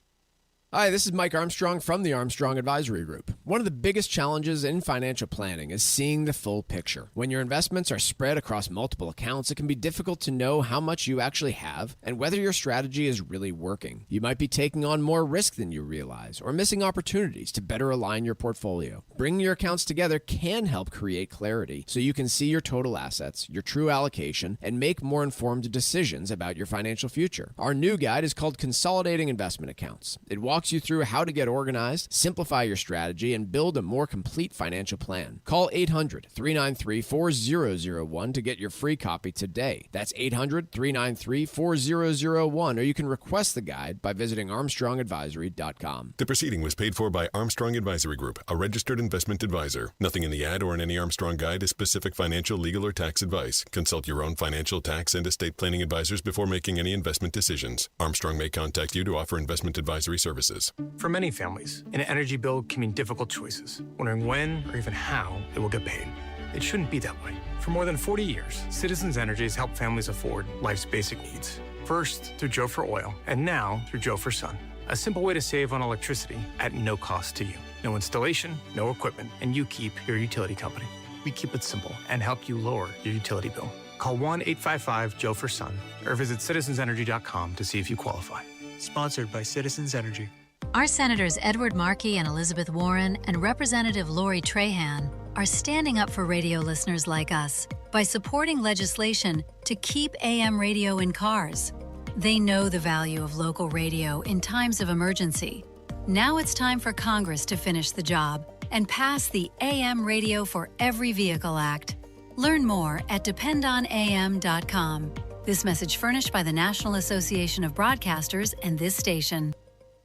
Hi, this is Mike Armstrong from the Armstrong Advisory Group. One of the biggest challenges in financial planning is seeing the full picture. When your investments are spread across multiple accounts, it can be difficult to know how much you actually have and whether your strategy is really working. You might be taking on more risk than you realize or missing opportunities to better align your portfolio. Bringing your accounts together can help create clarity so you can see your total assets, your true allocation, and make more informed decisions about your financial future. Our new guide is called Consolidating Investment Accounts. It walks walks you through how to get organized, simplify your strategy, and build a more complete financial plan. Call 800-393-4001 to get your free copy today. That's 800-393-4001, or you can request the guide by visiting armstrongadvisory.com. The proceeding was paid for by Armstrong Advisory Group, a registered investment advisor. Nothing in the ad or in any Armstrong guide is specific financial, legal, or tax advice. Consult your own financial, tax, and estate planning advisors before making any investment decisions. Armstrong may contact you to offer investment advisory services. For many families, an energy bill can mean difficult choices, wondering when or even how it will get paid. It shouldn't be that way. For more than 40 years, Citizens Energy has helped families afford life's basic needs. First through Joe for Oil, and now through Joe for Sun. A simple way to save on electricity at no cost to you. No installation, no equipment, and you keep your utility company. We keep it simple and help you lower your utility bill. Call 1-855-JOE-FOR-SUN or visit citizensenergy.com to see if you qualify. Sponsored by Citizens Energy. Our Senators Edward Markey and Elizabeth Warren and Representative Lori Trahan are standing up for radio listeners like us by supporting legislation to keep AM radio in cars. They know the value of local radio in times of emergency. Now it's time for Congress to finish the job and pass the AM Radio for Every Vehicle Act. Learn more at dependonam.com. This message furnished by the National Association of Broadcasters and this station.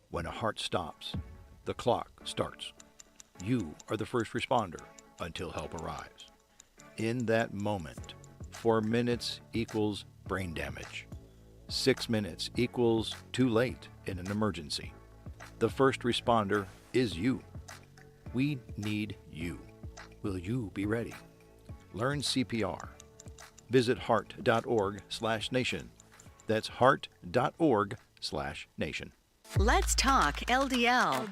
When a heart stops, the clock starts. You are the first responder until help arrives. In that moment, 4 minutes equals brain damage. 6 minutes equals too late in an emergency. The first responder is you. We need you. Will you be ready? Learn CPR. Visit heart.org/nation. That's heart.org/nation. Let's talk LDL.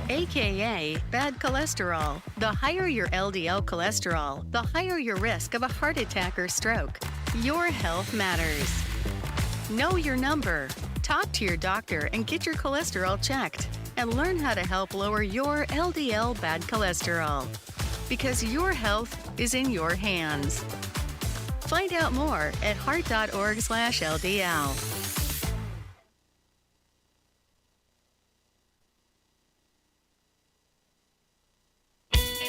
AKA bad cholesterol. The higher your LDL cholesterol, the higher your risk of a heart attack or stroke. Your health matters. Know your number. Talk to your doctor and get your cholesterol checked. And learn how to help lower your LDL bad cholesterol. Because your health is in your hands. Find out more at heart.org/LDL.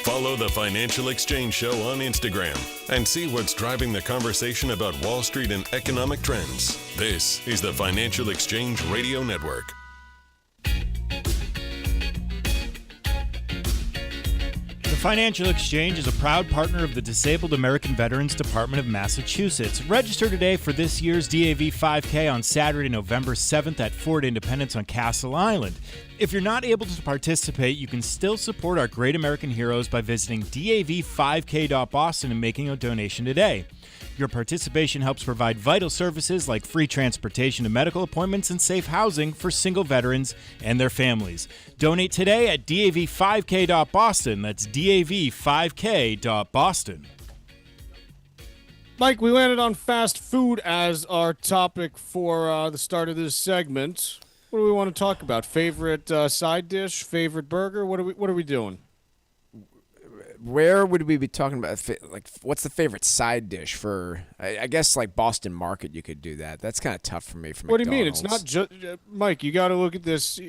Follow the Financial Exchange Show on Instagram and see what's driving the conversation about Wall Street and economic trends. This is the Financial Exchange Radio Network. The Financial Exchange is a proud partner of the Disabled American Veterans Department of Massachusetts. Register today for this year's DAV 5K on Saturday, November 7th at Fort Independence on Castle Island. If you're not able to participate, you can still support our great American heroes by visiting dav5k.boston and making a donation today. Your participation helps provide vital services like free transportation to medical appointments and safe housing for single veterans and their families. Donate today at dav5k.boston. That's dav5k.boston. Mike, we landed on fast food as our topic for the start of this segment. What do we want to talk about? Favorite side dish? Favorite burger? What are we doing? Where would we be talking about? Like, what's the favorite side dish for? I guess like Boston Market, you could do that. That's kind of tough for me. For what McDonald's. do you mean? It's not just Mike. You got to look at this.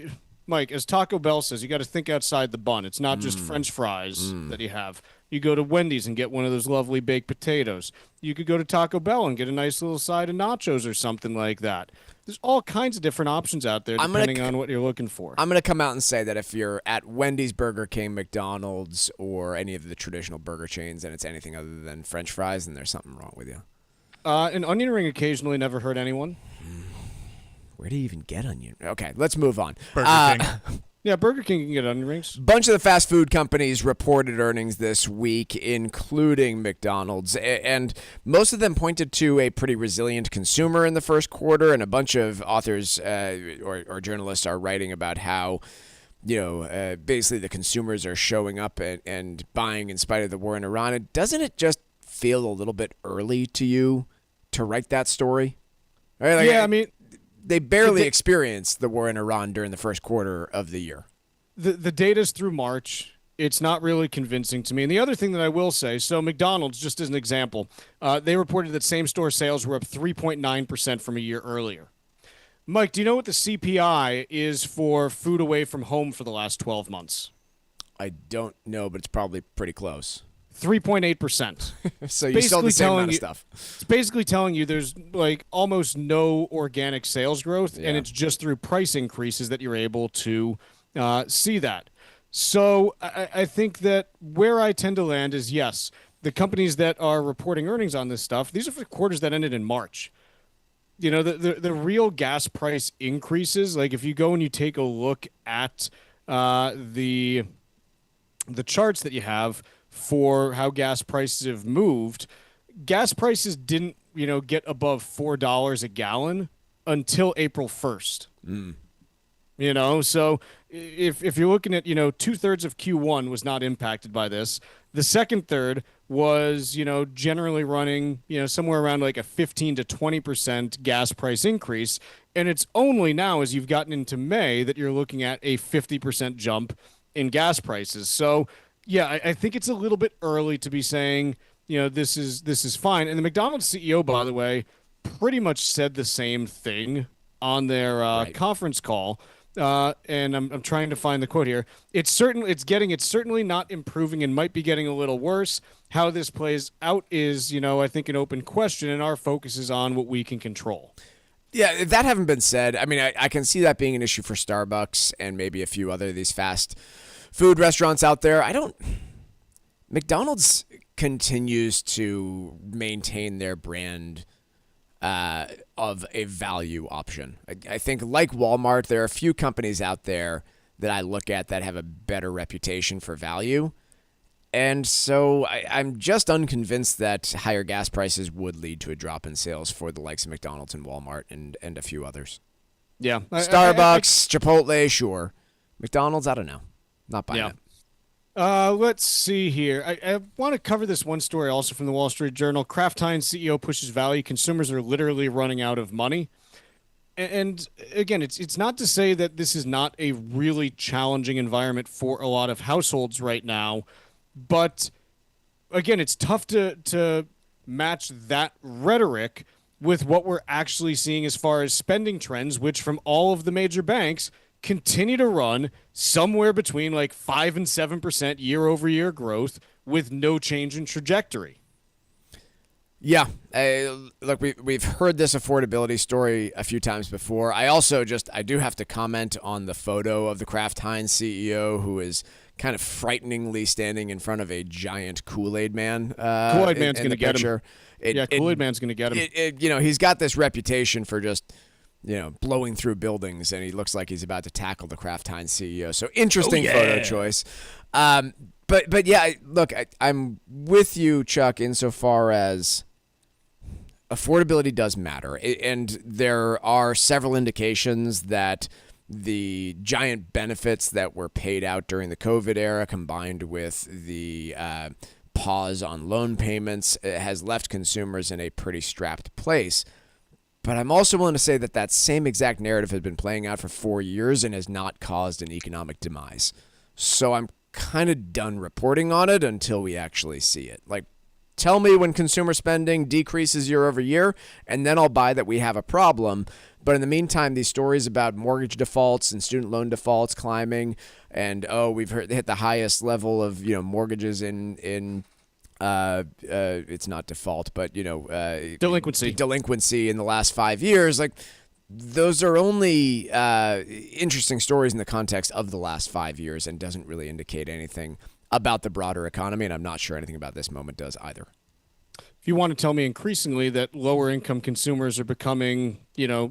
Mike, as Taco Bell says, you got to think outside the bun. It's not just French fries that you have. You go to Wendy's and get one of those lovely baked potatoes. You could go to Taco Bell and get a nice little side of nachos or something like that. There's all kinds of different options out there depending on what you're looking for. I'm going to come out and say that if you're at Wendy's, Burger King, McDonald's, or any of the traditional burger chains and it's anything other than French fries, then there's something wrong with you. An onion ring occasionally, never hurt anyone. Where do you even get onion? Okay, let's move on. Burger King. Yeah, Burger King can get onion rings. Bunch of the fast food companies reported earnings this week, including McDonald's, and most of them pointed to a pretty resilient consumer in the first quarter, and a bunch of authors or journalists are writing about how, basically the consumers are showing up and buying in spite of the war in Iran. Doesn't it just feel a little bit early to you to write that story? Right? Like, yeah, I mean... They barely experienced the war in Iran during the first quarter of the year. The data's through March. It's not really convincing to me. And the other thing that I will say, so McDonald's, just as an example, they reported that same-store sales were up 3.9% from a year earlier. Mike, do you know what the CPI is for food away from home for the last 12 months? I don't know, but it's probably pretty close. 3.8%. So you sell the same amount of stuff. It's basically telling you there's like almost no organic sales growth, and it's just through price increases that you're able to see that. So I think that where I tend to land is, yes, the companies that are reporting earnings on this stuff, these are for quarters that ended in March. You know, the real gas price increases, like if you go and you take a look at the charts that you have for how gas prices have moved, gas prices didn't, get above $4 a gallon until April 1st. So if you're looking at, 2/3 of Q1 was not impacted by this. The second third was, generally running, somewhere around like a 15 to 20% gas price increase. And it's only now as you've gotten into May that you're looking at a 50% jump in gas prices. So, yeah, I think it's a little bit early to be saying, this is fine. And the McDonald's CEO, by the way, pretty much said the same thing on their conference call. And I'm trying to find the quote here. It's certainly not improving and might be getting a little worse. How this plays out is, I think an open question, and our focus is on what we can control. Yeah, if that haven't been said, I mean, I can see that being an issue for Starbucks and maybe a few other of these fast food restaurants out there. McDonald's continues to maintain their brand of a value option. I think like Walmart, there are a few companies out there that I look at that have a better reputation for value. And so I'm just unconvinced that higher gas prices would lead to a drop in sales for the likes of McDonald's and Walmart and a few others. Yeah. Starbucks, Chipotle, sure. McDonald's, I don't know. Not buying it. Let's see here. I want to cover this one story also from the Wall Street Journal. Kraft Heinz CEO pushes value. Consumers are literally running out of money. And again, it's not to say that this is not a really challenging environment for a lot of households right now. But again, it's tough to match that rhetoric with what we're actually seeing as far as spending trends, which from all of the major banks continue to run somewhere between like 5 and 7% year over year growth with no change in trajectory. Yeah. Look, we've heard this affordability story a few times before. I do have to comment on the photo of the Kraft Heinz CEO who is kind of frighteningly standing in front of a giant Kool-Aid man. Kool-Aid man's going to get him. Kool-Aid man's going to get him. He's got this reputation for just blowing through buildings, and he looks like he's about to tackle the Kraft Heinz CEO. So interesting photo choice. But yeah, look, I'm with you, Chuck, insofar as affordability does matter. And there are several indications that the giant benefits that were paid out during the COVID era, combined with the pause on loan payments, has left consumers in a pretty strapped place. But I'm also willing to say that that same exact narrative has been playing out for 4 years and has not caused an economic demise. So I'm kind of done reporting on it until we actually see it. Like, tell me when consumer spending decreases year over year, and then I'll buy that we have a problem. But in the meantime, these stories about mortgage defaults and student loan defaults climbing, and we've hit the highest level of mortgages in it's not default, but delinquency in the last 5 years. Like, those are only interesting stories in the context of the last 5 years, and doesn't really indicate anything about the broader economy. And I'm not sure anything about this moment does either. If you want to tell me increasingly that lower income consumers are becoming,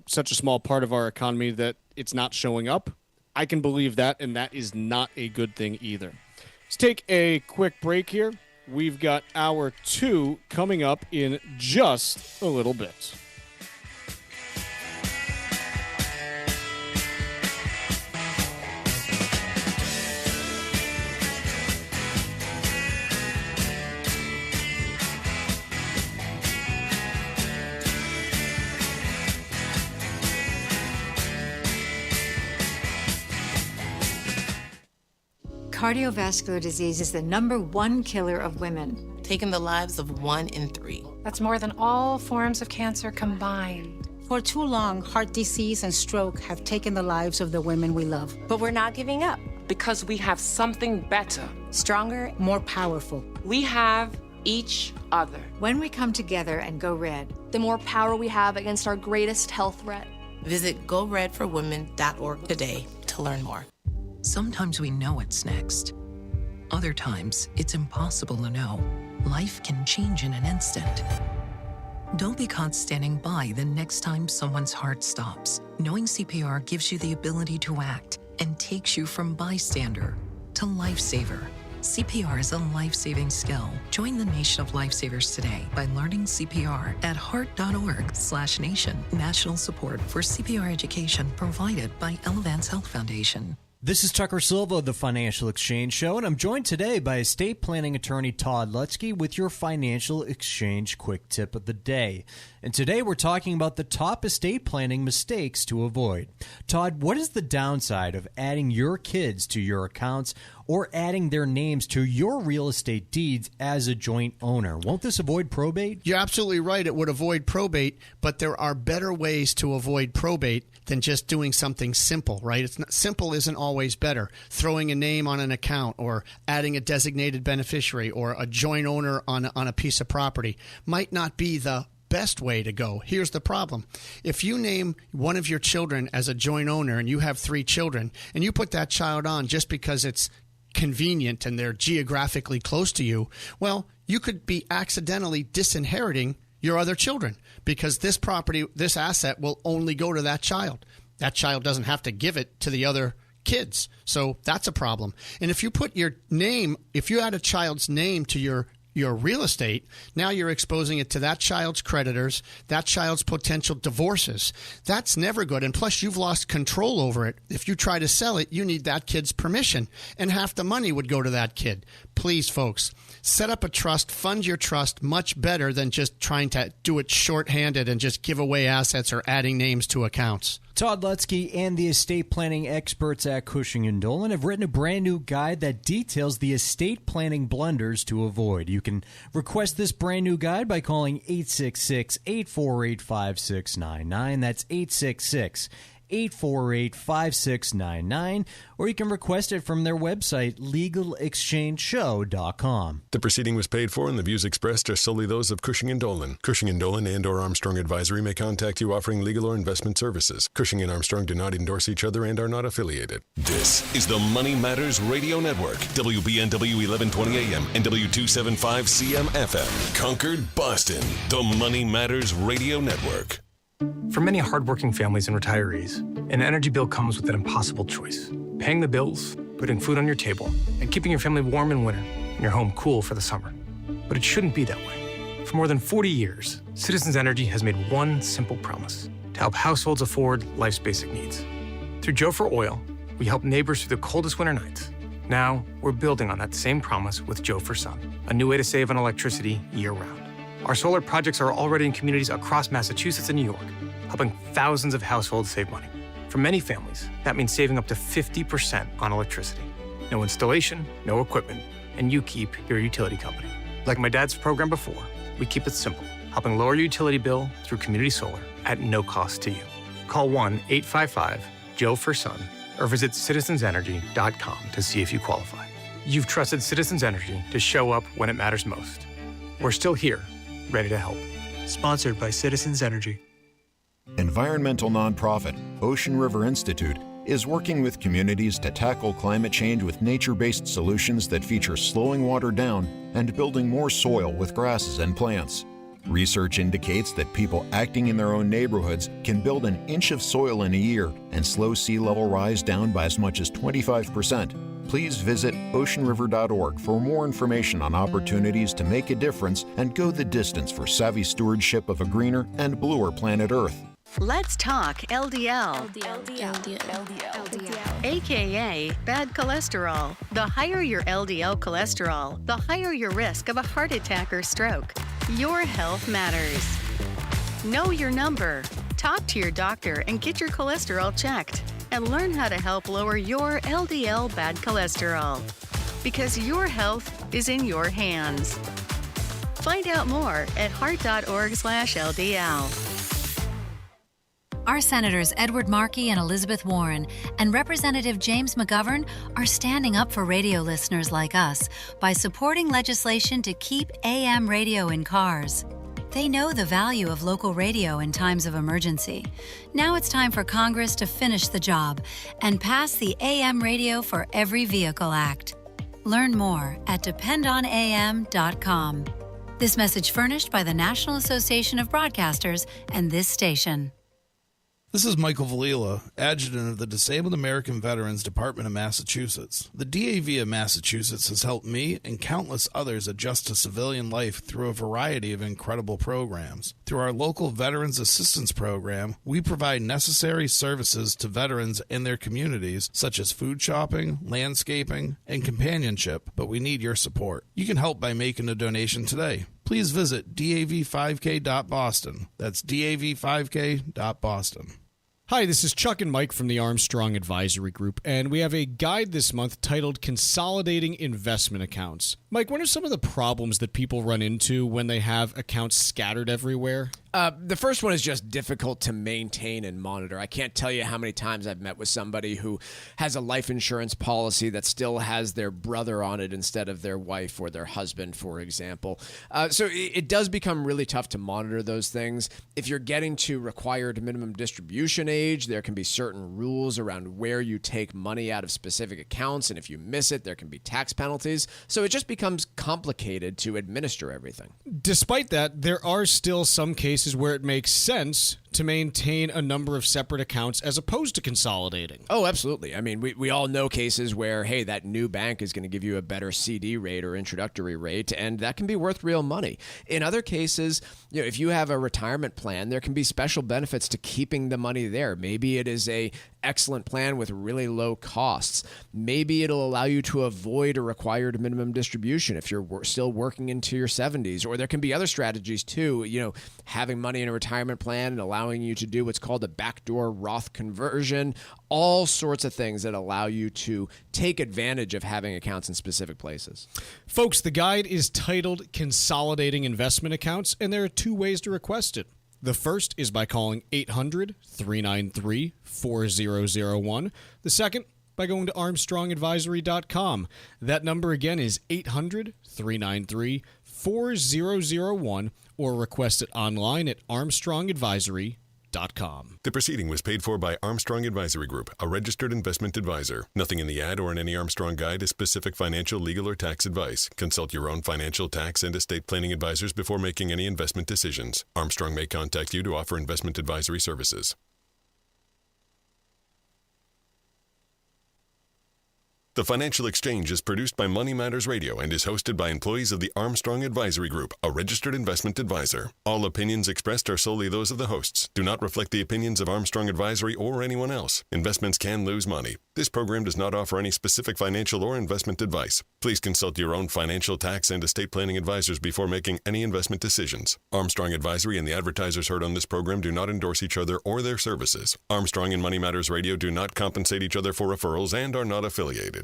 such a small part of our economy that it's not showing up, I can believe that, and that is not a good thing either. Let's take a quick break here. We've got hour 2 coming up in just a little bit. Cardiovascular disease is the #1 killer of women, taking the lives of 1 in 3. That's more than all forms of cancer combined. For too long, heart disease and stroke have taken the lives of the women we love. But we're not giving up because we have something better, stronger, more powerful. We have each other. When we come together and go red, the more power we have against our greatest health threat. Visit goredforwomen.org today to learn more. Sometimes we know what's next. Other times, it's impossible to know. Life can change in an instant. Don't be caught standing by the next time someone's heart stops. Knowing CPR gives you the ability to act and takes you from bystander to lifesaver. CPR is a life-saving skill. Join the nation of lifesavers today by learning CPR at heart.org/nation. National support for CPR education provided by Elevance Health Foundation. This is Tucker Silva of the Financial Exchange Show, and I'm joined today by estate planning attorney Todd Lutzke with your Financial Exchange Quick Tip of the Day. And today we're talking about the top estate planning mistakes to avoid. Todd, what is the downside of adding your kids to your accounts or adding their names to your real estate deeds as a joint owner? Won't this avoid probate? You're absolutely right. It would avoid probate, but there are better ways to avoid probate than just doing something simple, right? Simple isn't always better. Throwing a name on an account or adding a designated beneficiary or a joint owner on a piece of property might not be the best way to go. Here's the problem. If you name one of your children as a joint owner and you have 3 children and you put that child on just because it's convenient and they're geographically close to you, well, you could be accidentally disinheriting your other children because this property, this asset will only go to that child. That child doesn't have to give it to the other kids. So that's a problem. And if you put your name, if you add a child's name to your real estate, now you're exposing it to that child's creditors, that child's potential divorces. That's never good. And plus, you've lost control over it. If you try to sell it, you need that kid's permission, and half the money would go to that kid. Please, folks, set up a trust, fund your trust much better than just trying to do it shorthanded and just give away assets or adding names to accounts. Todd Lutzke and the estate planning experts at Cushing & Dolan have written a brand new guide that details the estate planning blunders to avoid. You can request this brand new guide by calling 866-848-5699. That's 866-848-5699, or you can request it from their website, legalexchangeshow.com. The proceeding was paid for, and the views expressed are solely those of Cushing & Dolan. Cushing & Dolan and/or Armstrong Advisory may contact you offering legal or investment services. Cushing and Armstrong do not endorse each other and are not affiliated. This is the Money Matters Radio Network, WBNW 1120 AM and W275 CM FM. Concord, Boston, the Money Matters Radio Network. For many hardworking families and retirees, an energy bill comes with an impossible choice. Paying the bills, putting food on your table, and keeping your family warm in winter and your home cool for the summer. But it shouldn't be that way. For more than 40 years, Citizens Energy has made one simple promise: to help households afford life's basic needs. Through Joe for Oil, we help neighbors through the coldest winter nights. Now, we're building on that same promise with Joe for Sun, a new way to save on electricity year-round. Our solar projects are already in communities across Massachusetts and New York, helping thousands of households save money. For many families, that means saving up to 50% on electricity. No installation, no equipment, and you keep your utility company. Like my dad's program before, we keep it simple, helping lower your utility bill through community solar at no cost to you. Call 1-855-JOE-FOR-SUN or visit citizensenergy.com to see if you qualify. You've trusted Citizens Energy to show up when it matters most. We're still here, ready to help. Sponsored by Citizens Energy. Environmental nonprofit Ocean River Institute is working with communities to tackle climate change with nature-based solutions that feature slowing water down and building more soil with grasses and plants. Research indicates that people acting in their own neighborhoods can build an inch of soil in a year and slow sea level rise down by as much as 25%. Please visit oceanriver.org for more information on opportunities to make a difference and go the distance for savvy stewardship of a greener and bluer planet Earth. Let's talk LDL. AKA bad cholesterol. The higher your LDL cholesterol, the higher your risk of a heart attack or stroke. Your health matters. Know your number. Talk to your doctor and get your cholesterol checked. And learn how to help lower your LDL bad cholesterol. Because your health is in your hands. Find out more at heart.org/LDL. Our Senators Edward Markey and Elizabeth Warren and Representative James McGovern are standing up for radio listeners like us by supporting legislation to keep AM radio in cars. They know the value of local radio in times of emergency. Now it's time for Congress to finish the job and pass the AM Radio for Every Vehicle Act. Learn more at dependonam.com. This message furnished by the National Association of Broadcasters and this station. This is Michael Valila, Adjutant of the Disabled American Veterans Department of Massachusetts. The DAV of Massachusetts has helped me and countless others adjust to civilian life through a variety of incredible programs. Through our local Veterans Assistance Program, we provide necessary services to veterans and their communities, such as food shopping, landscaping, and companionship, but we need your support. You can help by making a donation today. Please visit dav5k.boston. That's dav5k.boston. Hi, this is Chuck and Mike from the Armstrong Advisory Group, and we have a guide this month titled Consolidating Investment Accounts. Mike, what are some of the problems that people run into when they have accounts scattered everywhere? The first one is just difficult to maintain and monitor. I can't tell you how many times I've met with somebody who has a life insurance policy that still has their brother on it instead of their wife or their husband, for example. So it does become really tough to monitor those things. If you're getting to required minimum distribution age, there can be certain rules around where you take money out of specific accounts, and if you miss it, there can be tax penalties. So it just becomes complicated to administer everything. Despite that, there are still some cases where it makes sense to maintain a number of separate accounts as opposed to consolidating. Oh, absolutely. I mean, we all know cases where, hey, that new bank is going to give you a better CD rate or introductory rate, and that can be worth real money. In other cases, if you have a retirement plan, there can be special benefits to keeping the money there. Maybe it is a excellent plan with really low costs. Maybe it'll allow you to avoid a required minimum distribution if you're still working into your 70s. Or there can be other strategies too, having money in a retirement plan and allowing you to do what's called a backdoor Roth conversion, all sorts of things that allow you to take advantage of having accounts in specific places. Folks, the guide is titled Consolidating Investment Accounts, and there are two ways to request it. The first is by calling 800-393-4001. The second, by going to armstrongadvisory.com. That number again is 800-393-4001, or request it online at armstrongadvisory.com. The proceeding was paid for by Armstrong Advisory Group, a registered investment advisor. Nothing in the ad or in any Armstrong guide is specific financial, legal, or tax advice. Consult your own financial, tax, and estate planning advisors before making any investment decisions. Armstrong may contact you to offer investment advisory services. The Financial Exchange is produced by Money Matters Radio and is hosted by employees of the Armstrong Advisory Group, a registered investment advisor. All opinions expressed are solely those of the hosts, do not reflect the opinions of Armstrong Advisory or anyone else. Investments can lose money. This program does not offer any specific financial or investment advice. Please consult your own financial, tax, and estate planning advisors before making any investment decisions. Armstrong Advisory and the advertisers heard on this program do not endorse each other or their services. Armstrong and Money Matters Radio do not compensate each other for referrals and are not affiliated.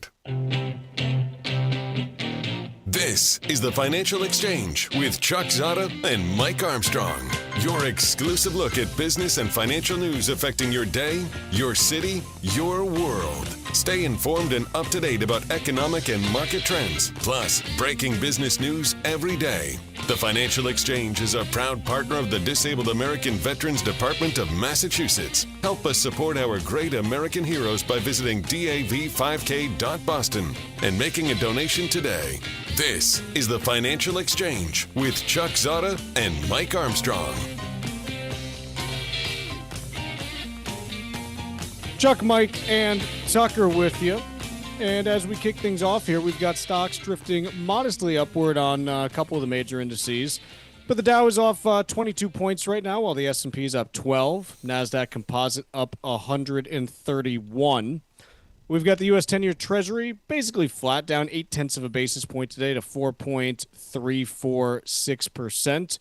This is the Financial Exchange with Chuck Zodda and Mike Armstrong. Your exclusive look at business and financial news affecting your day, your city, your world. Stay informed and up to date about economic and market trends, plus breaking business news every day. The Financial Exchange is a proud partner of the Disabled American Veterans Department of Massachusetts. Help us support our great American heroes by visiting dav5k.boston and making a donation today. This is the Financial Exchange with Chuck Zodda and Mike Armstrong. Chuck, Mike, and Tucker with you. And as we kick things off here, we've got stocks drifting modestly upward on a couple of the major indices. But the Dow is off 22 points right now, while the S&P is up 12. NASDAQ Composite up 131. We've got the U.S. 10-year Treasury basically flat, down 0.8 of a basis point today to 4.346%.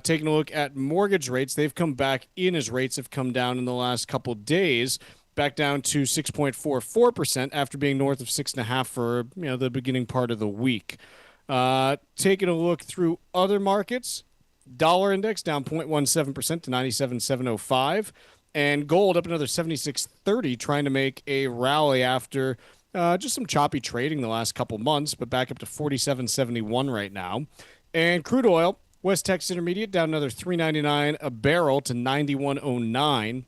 Taking a look at mortgage rates, they've come back in as rates have come down in the last couple days, back down to 6.44% after being north of 6.5% for the beginning part of the week. Taking a look through other markets, dollar index down 0.17% to 97,705. And gold up another 76.30, trying to make a rally after just some choppy trading the last couple months, but back up to 47.71 right now. And crude oil, West Texas Intermediate down another $3.99 a barrel to 91.09.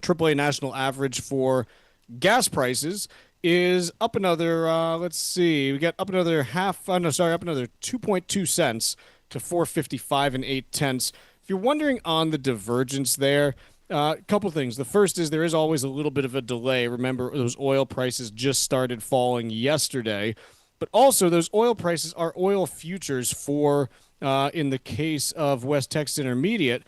AAA national average for gas prices is up another, we got up another up another 2.2 cents to 4.55 and 8 tenths. If you're wondering on the divergence there, a couple things. The first is there is always a little bit of a delay. Remember, those oil prices just started falling yesterday. But also, those oil prices are oil futures for, in the case of West Texas Intermediate,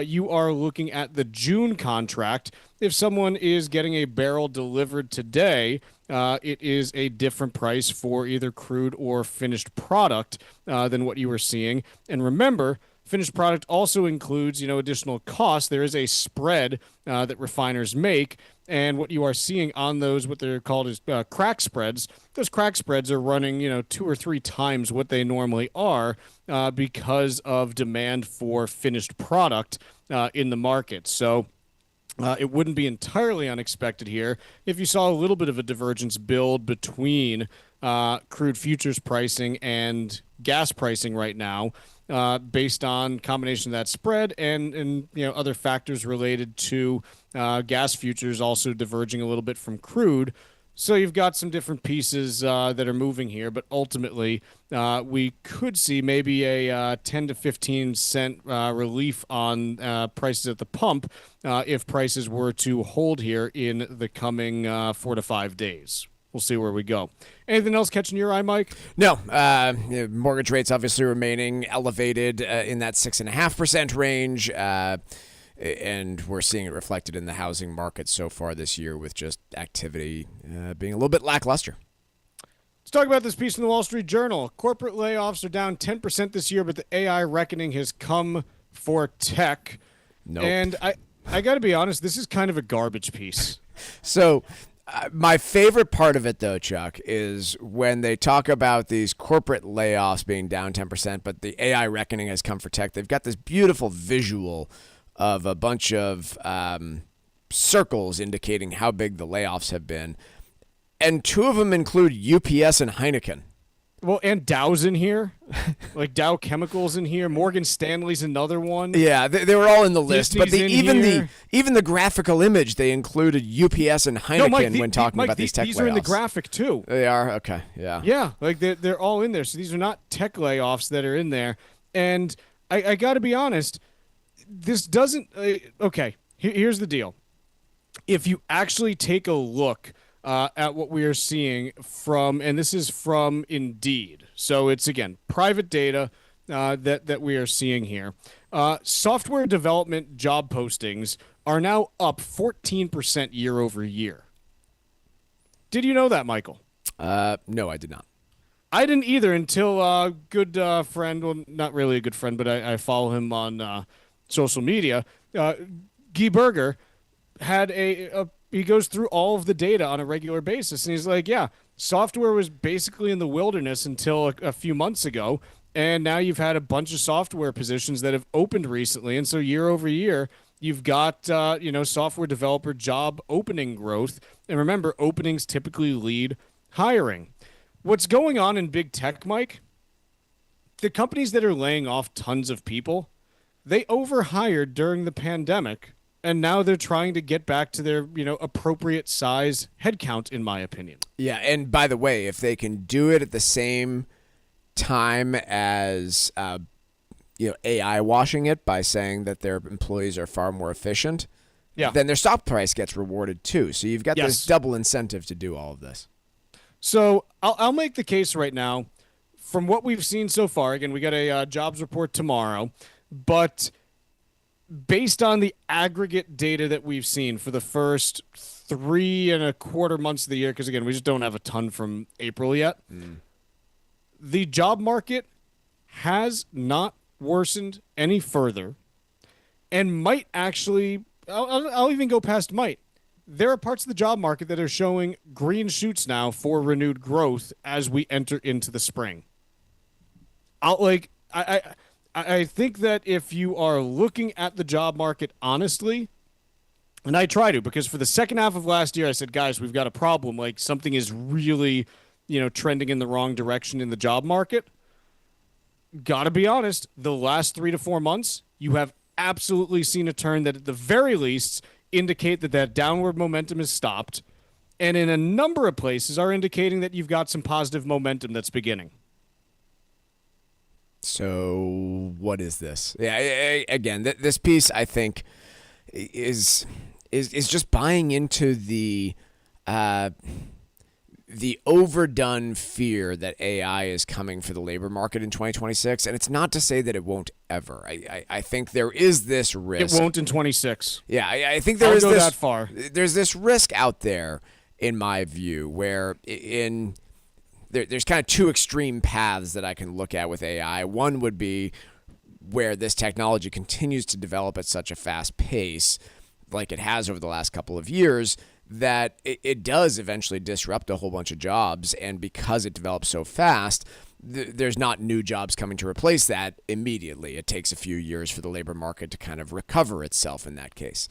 you are looking at the June contract. If someone is getting a barrel delivered today, it is a different price for either crude or finished product than what you were seeing. And remember, finished product also includes, additional costs. There is a spread that refiners make, and what you are seeing on those, what they're called is crack spreads. Those crack spreads are running, 2 or 3 times what they normally are because of demand for finished product in the market. So it wouldn't be entirely unexpected here if you saw a little bit of a divergence build between crude futures pricing and gas pricing right now. Based on combination of that spread and other factors related to gas futures also diverging a little bit from crude. So you've got some different pieces that are moving here, but ultimately we could see maybe a 10 to 15 cent relief on prices at the pump if prices were to hold here in the coming 4 to 5 days. We'll see where we go. Anything else catching your eye, Mike? No. Mortgage rates obviously remaining elevated in that 6.5% range, and we're seeing it reflected in the housing market so far this year with just activity being a little bit lackluster. Let's talk about this piece in the Wall Street Journal. Corporate layoffs are down 10% this year, but the AI reckoning has come for tech. Nope. And I got to be honest, this is kind of a garbage piece. So my favorite part of it, though, Chuck, is when they talk about these corporate layoffs being down 10%, but the AI reckoning has come for tech. They've got this beautiful visual of a bunch of circles indicating how big the layoffs have been. And 2 of them include UPS and Heineken. Well, and Dow's in here, like Dow Chemicals in here. Morgan Stanley's another one. Yeah, they were all in the list, Disney's but even the graphical image, they included UPS and Heineken when talking about these tech layoffs. These are in the graphic too. They are? Okay, yeah. Yeah, like they're all in there. So these are not tech layoffs that are in there. And I got to be honest, this doesn't. Okay, here's the deal. If you actually take a look at what we are seeing from, and this is from Indeed. So it's, again, private data that we are seeing here. Software development job postings are now up 14% year over year. Did you know that, Michael? No, I did not. I didn't either until a good friend, well, not really a good friend, but I follow him on social media. Guy Berger had he goes through all of the data on a regular basis, and he's like, yeah, software was basically in the wilderness until a few months ago, and now you've had a bunch of software positions that have opened recently, and so year over year, you've got software developer job opening growth, and remember, openings typically lead hiring. What's going on in big tech, Mike? The companies that are laying off tons of people, they overhired during the pandemic, and now they're trying to get back to their, appropriate size headcount, in my opinion. Yeah, and by the way, if they can do it at the same time as, AI washing it by saying that their employees are far more efficient, then their stock price gets rewarded too. So you've got this double incentive to do all of this. So I'll make the case right now, from what we've seen so far. Again, we got a jobs report tomorrow, but based on the aggregate data that we've seen for the first 3.25 months of the year, because again, we just don't have a ton from April yet, the job market has not worsened any further and might actually, I'll even go past might. There are parts of the job market that are showing green shoots now for renewed growth as we enter into the spring. I think that if you are looking at the job market honestly, And I try to, because for the second half of last year, I said, guys, we've got a problem. Like, something is really, trending in the wrong direction in the job market. Gotta be honest, the last 3 to 4 months, you have absolutely seen a turn that at the very least indicate that downward momentum has stopped. And in a number of places are indicating that you've got some positive momentum that's beginning. So what is this? Yeah, again, this piece, I think, is just buying into the overdone fear that AI is coming for the labor market in 2026. And it's not to say that it won't ever. I think there is this risk. It won't in 26. Yeah, I think there is I'll go this, that far. There's this risk out there, in my view, where there's kind of two extreme paths that I can look at with AI. One would be where this technology continues to develop at such a fast pace, like it has over the last couple of years, that it does eventually disrupt a whole bunch of jobs. And because it develops so fast, there's not new jobs coming to replace that immediately. It takes a few years for the labor market to kind of recover itself in that case.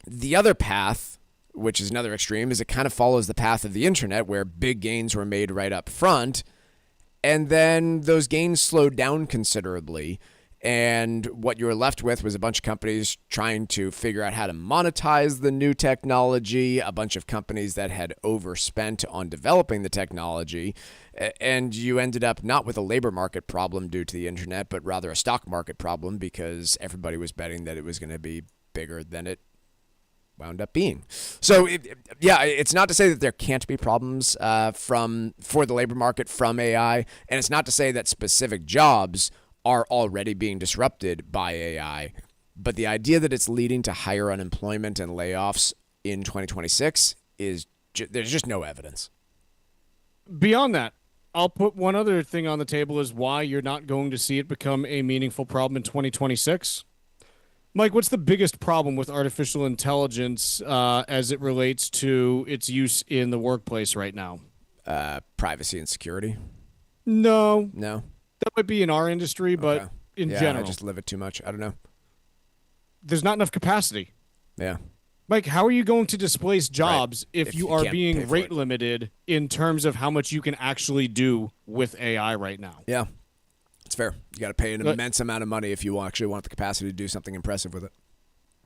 The other path, which is another extreme, is it kind of follows the path of the internet, where big gains were made right up front, and then those gains slowed down considerably. And what you were left with was a bunch of companies trying to figure out how to monetize the new technology, a bunch of companies that had overspent on developing the technology, and you ended up not with a labor market problem due to the internet, but rather a stock market problem, because everybody was betting that it was going to be bigger than it wound up being. So, it's not to say that there can't be problems for the labor market from AI, and it's not to say that specific jobs are already being disrupted by AI, but the idea that it's leading to higher unemployment and layoffs in 2026 is there's just no evidence. Beyond that, I'll put one other thing on the table as why you're not going to see it become a meaningful problem in 2026. Mike, what's the biggest problem with artificial intelligence as it relates to its use in the workplace right now? Privacy and security? No. That might be in our industry, but in general. I just live it too much. I don't know. There's not enough capacity. Yeah. Mike, how are you going to displace jobs if you are being rate limited in terms of how much you can actually do with AI right now? Yeah, it's fair. You got to pay an immense amount of money if you actually want the capacity to do something impressive with it.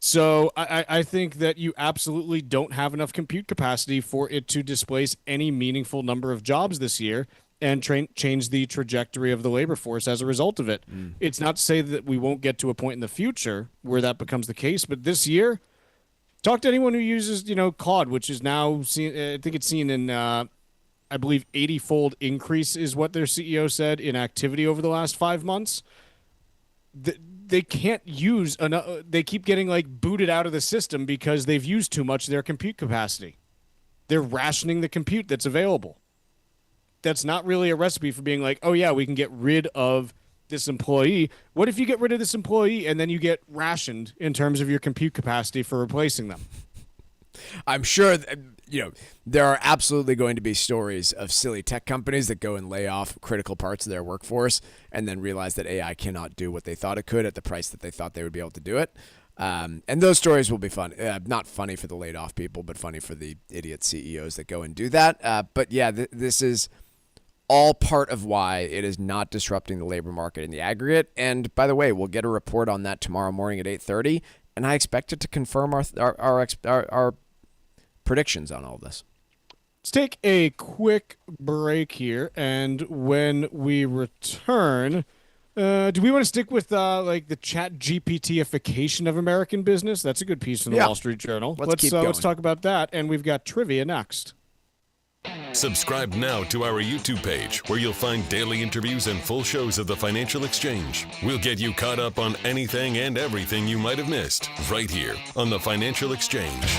So I think that you absolutely don't have enough compute capacity for it to displace any meaningful number of jobs this year and change the trajectory of the labor force as a result of it. It's not to say that we won't get to a point in the future where that becomes the case, but this year, talk to anyone who uses, Claude, which is now seen. I think it's seen in, I believe, 80-fold increase is what their CEO said in activity over the last 5 months. They can't use enough. They keep getting booted out of the system because they've used too much of their compute capacity. They're rationing the compute that's available. That's not really a recipe for being like, oh yeah, we can get rid of this employee. What if you get rid of this employee and then you get rationed in terms of your compute capacity for replacing them? I'm sure there are absolutely going to be stories of silly tech companies that go and lay off critical parts of their workforce and then realize that AI cannot do what they thought it could at the price that they thought they would be able to do it. And those stories will be fun. Not funny for the laid off people, but funny for the idiot CEOs that go and do that. But yeah, this is all part of why it is not disrupting the labor market in the aggregate. And by the way, we'll get a report on that tomorrow morning at 8:30, and I expect it to confirm our predictions on all of this. Let's take a quick break here, and when we return, do we want to stick with the chat GPT-ification of American business? That's a good piece from the Wall Street Journal. Let's talk about that, and we've got trivia next. Subscribe now to our YouTube page, where you'll find daily interviews and full shows of the Financial Exchange. We'll get you caught up on anything and everything you might have missed right here on the Financial Exchange.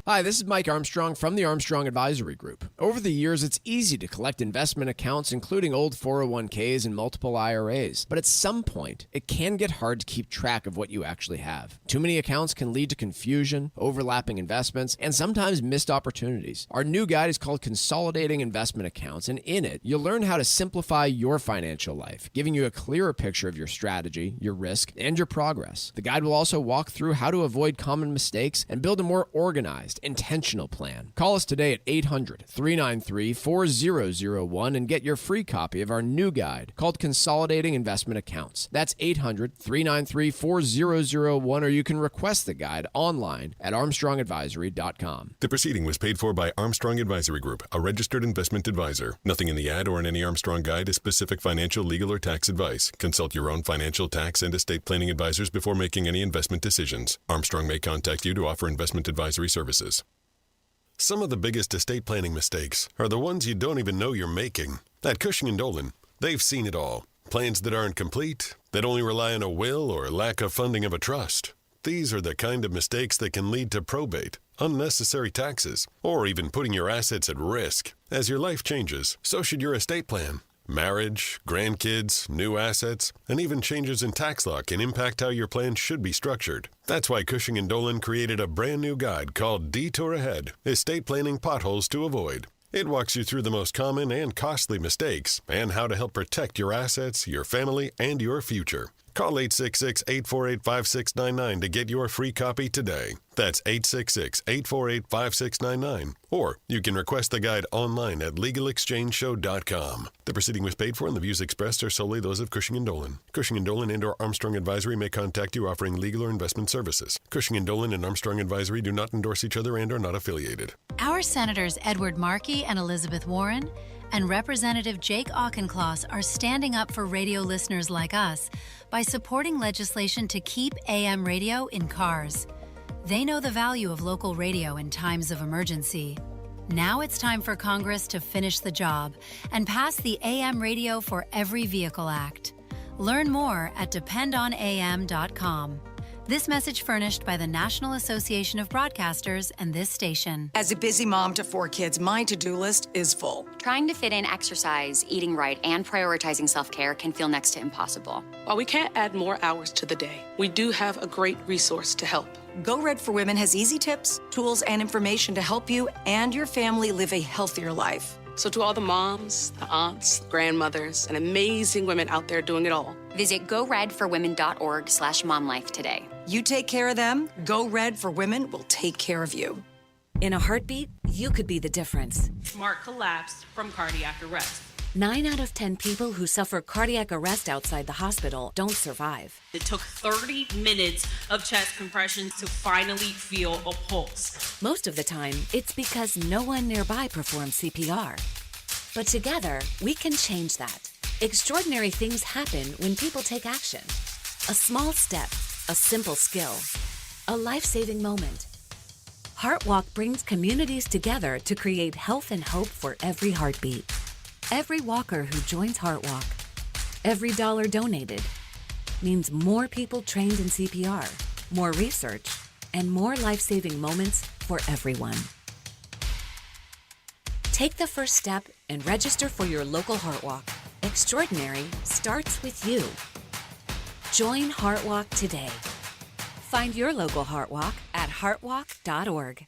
Hi, this is Mike Armstrong from the Armstrong Advisory Group. Over the years, it's easy to collect investment accounts, including old 401ks and multiple IRAs. But at some point, it can get hard to keep track of what you actually have. Too many accounts can lead to confusion, overlapping investments, and sometimes missed opportunities. Our new guide is called Consolidating Investment Accounts, and in it, you'll learn how to simplify your financial life, giving you a clearer picture of your strategy, your risk, and your progress. The guide will also walk through how to avoid common mistakes and build a more organized, intentional plan. Call us today at 800-393-4001 and get your free copy of our new guide called Consolidating Investment Accounts. That's 800-393-4001, or you can request the guide online at armstrongadvisory.com. The proceeding was paid for by Armstrong Advisory Group, a registered investment advisor. Nothing in the ad or in any Armstrong guide is specific financial, legal, or tax advice. Consult your own financial, tax, and estate planning advisors before making any investment decisions. Armstrong may contact you to offer investment advisory services. Some of the biggest estate planning mistakes are the ones you don't even know you're making. At Cushing & Dolan, they've seen it all. Plans that aren't complete, that only rely on a will or lack of funding of a trust. These are the kind of mistakes that can lead to probate, unnecessary taxes, or even putting your assets at risk. As your life changes, so should your estate plan. Marriage, grandkids, new assets, and even changes in tax law can impact how your plan should be structured. That's why Cushing & Dolan created a brand new guide called Detour Ahead, Estate Planning Potholes to Avoid. It walks you through the most common and costly mistakes and how to help protect your assets, your family, and your future. Call 866-848-5699 to get your free copy today. That's 866-848-5699. Or you can request the guide online at legalexchangeshow.com. The proceeding was paid for and the views expressed are solely those of Cushing & Dolan. Cushing & Dolan and/or Armstrong Advisory may contact you offering legal or investment services. Cushing & Dolan and Armstrong Advisory do not endorse each other and are not affiliated. Our Senators Edward Markey and Elizabeth Warren and Representative Jake Auchincloss are standing up for radio listeners like us by supporting legislation to keep AM radio in cars. They know the value of local radio in times of emergency. Now it's time for Congress to finish the job and pass the AM Radio for Every Vehicle Act. Learn more at dependonam.com. This message furnished by the National Association of Broadcasters and this station. As a busy mom to 4 kids, my to-do list is full. Trying to fit in exercise, eating right, and prioritizing self-care can feel next to impossible. While we can't add more hours to the day, we do have a great resource to help. Go Red for Women has easy tips, tools, and information to help you and your family live a healthier life. So to all the moms, the aunts, grandmothers, and amazing women out there doing it all, visit goredforwomen.org/momlife today. You take care of them, Go Red for Women will take care of you. In a heartbeat, you could be the difference. Mark collapsed from cardiac arrest. 9 out of 10 people who suffer cardiac arrest outside the hospital don't survive. It took 30 minutes of chest compressions to finally feel a pulse. Most of the time, it's because no one nearby performs CPR. But together, we can change that. Extraordinary things happen when people take action. A small step, a simple skill, a life-saving moment. HeartWalk brings communities together to create health and hope for every heartbeat. Every walker who joins HeartWalk, every dollar donated, means more people trained in CPR, more research, and more life-saving moments for everyone. Take the first step and register for your local HeartWalk. Extraordinary starts with you. Join HeartWalk today. Find your local HeartWalk at heartwalk.org.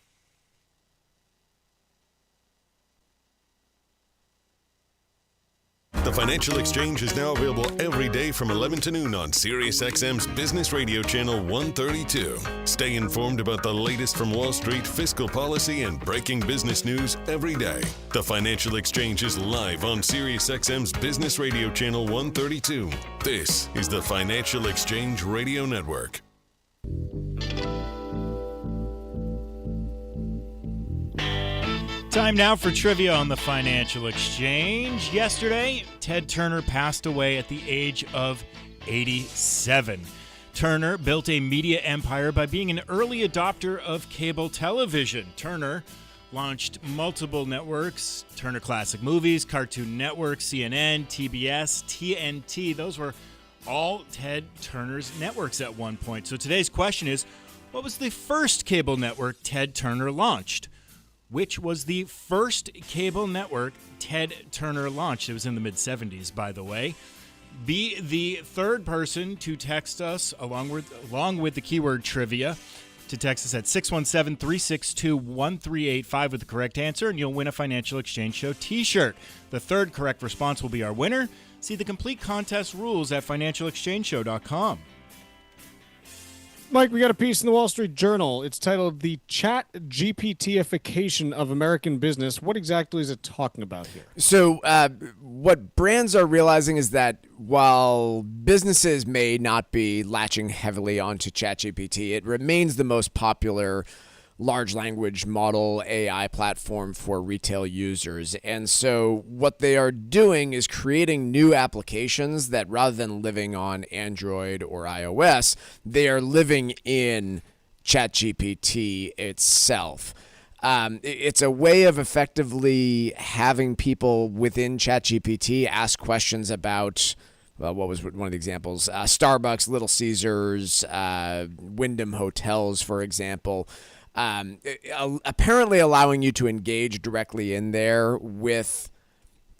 The Financial Exchange is now available every day from 11 to noon on SiriusXM's Business Radio Channel 132. Stay informed about the latest from Wall Street, fiscal policy, and breaking business news every day. The Financial Exchange is live on SiriusXM's Business Radio Channel 132. This is the Financial Exchange Radio Network. Time now for trivia on the Financial Exchange. Yesterday, Ted Turner passed away at the age of 87. Turner built a media empire by being an early adopter of cable television. Turner launched multiple networks: Turner Classic Movies, Cartoon Network, CNN, TBS, TNT. Those were all Ted Turner's networks at one point. So today's question is, What was the first cable network Ted Turner launched? Which was the first cable network Ted Turner launched? It was in the mid-'70s, by the way. Be the third person to text us along with the keyword trivia. To text us at 617-362-1385 with the correct answer, and you'll win a Financial Exchange Show t-shirt. The third correct response will be our winner. See the complete contest rules at financialexchangeshow.com. Mike, we got a piece in the Wall Street Journal. It's titled The Chat GPT-ification of American Business. What exactly is it talking about here? So what brands are realizing is that while businesses may not be latching heavily onto ChatGPT, it remains the most popular large language model AI platform for retail users. And so what they are doing is creating new applications that rather than living on Android or iOS, they are living in ChatGPT itself. It's a way of effectively having people within ChatGPT ask questions about, well, what was one of the examples? Starbucks, Little Caesars, Wyndham Hotels, for example. Apparently allowing you to engage directly in there with,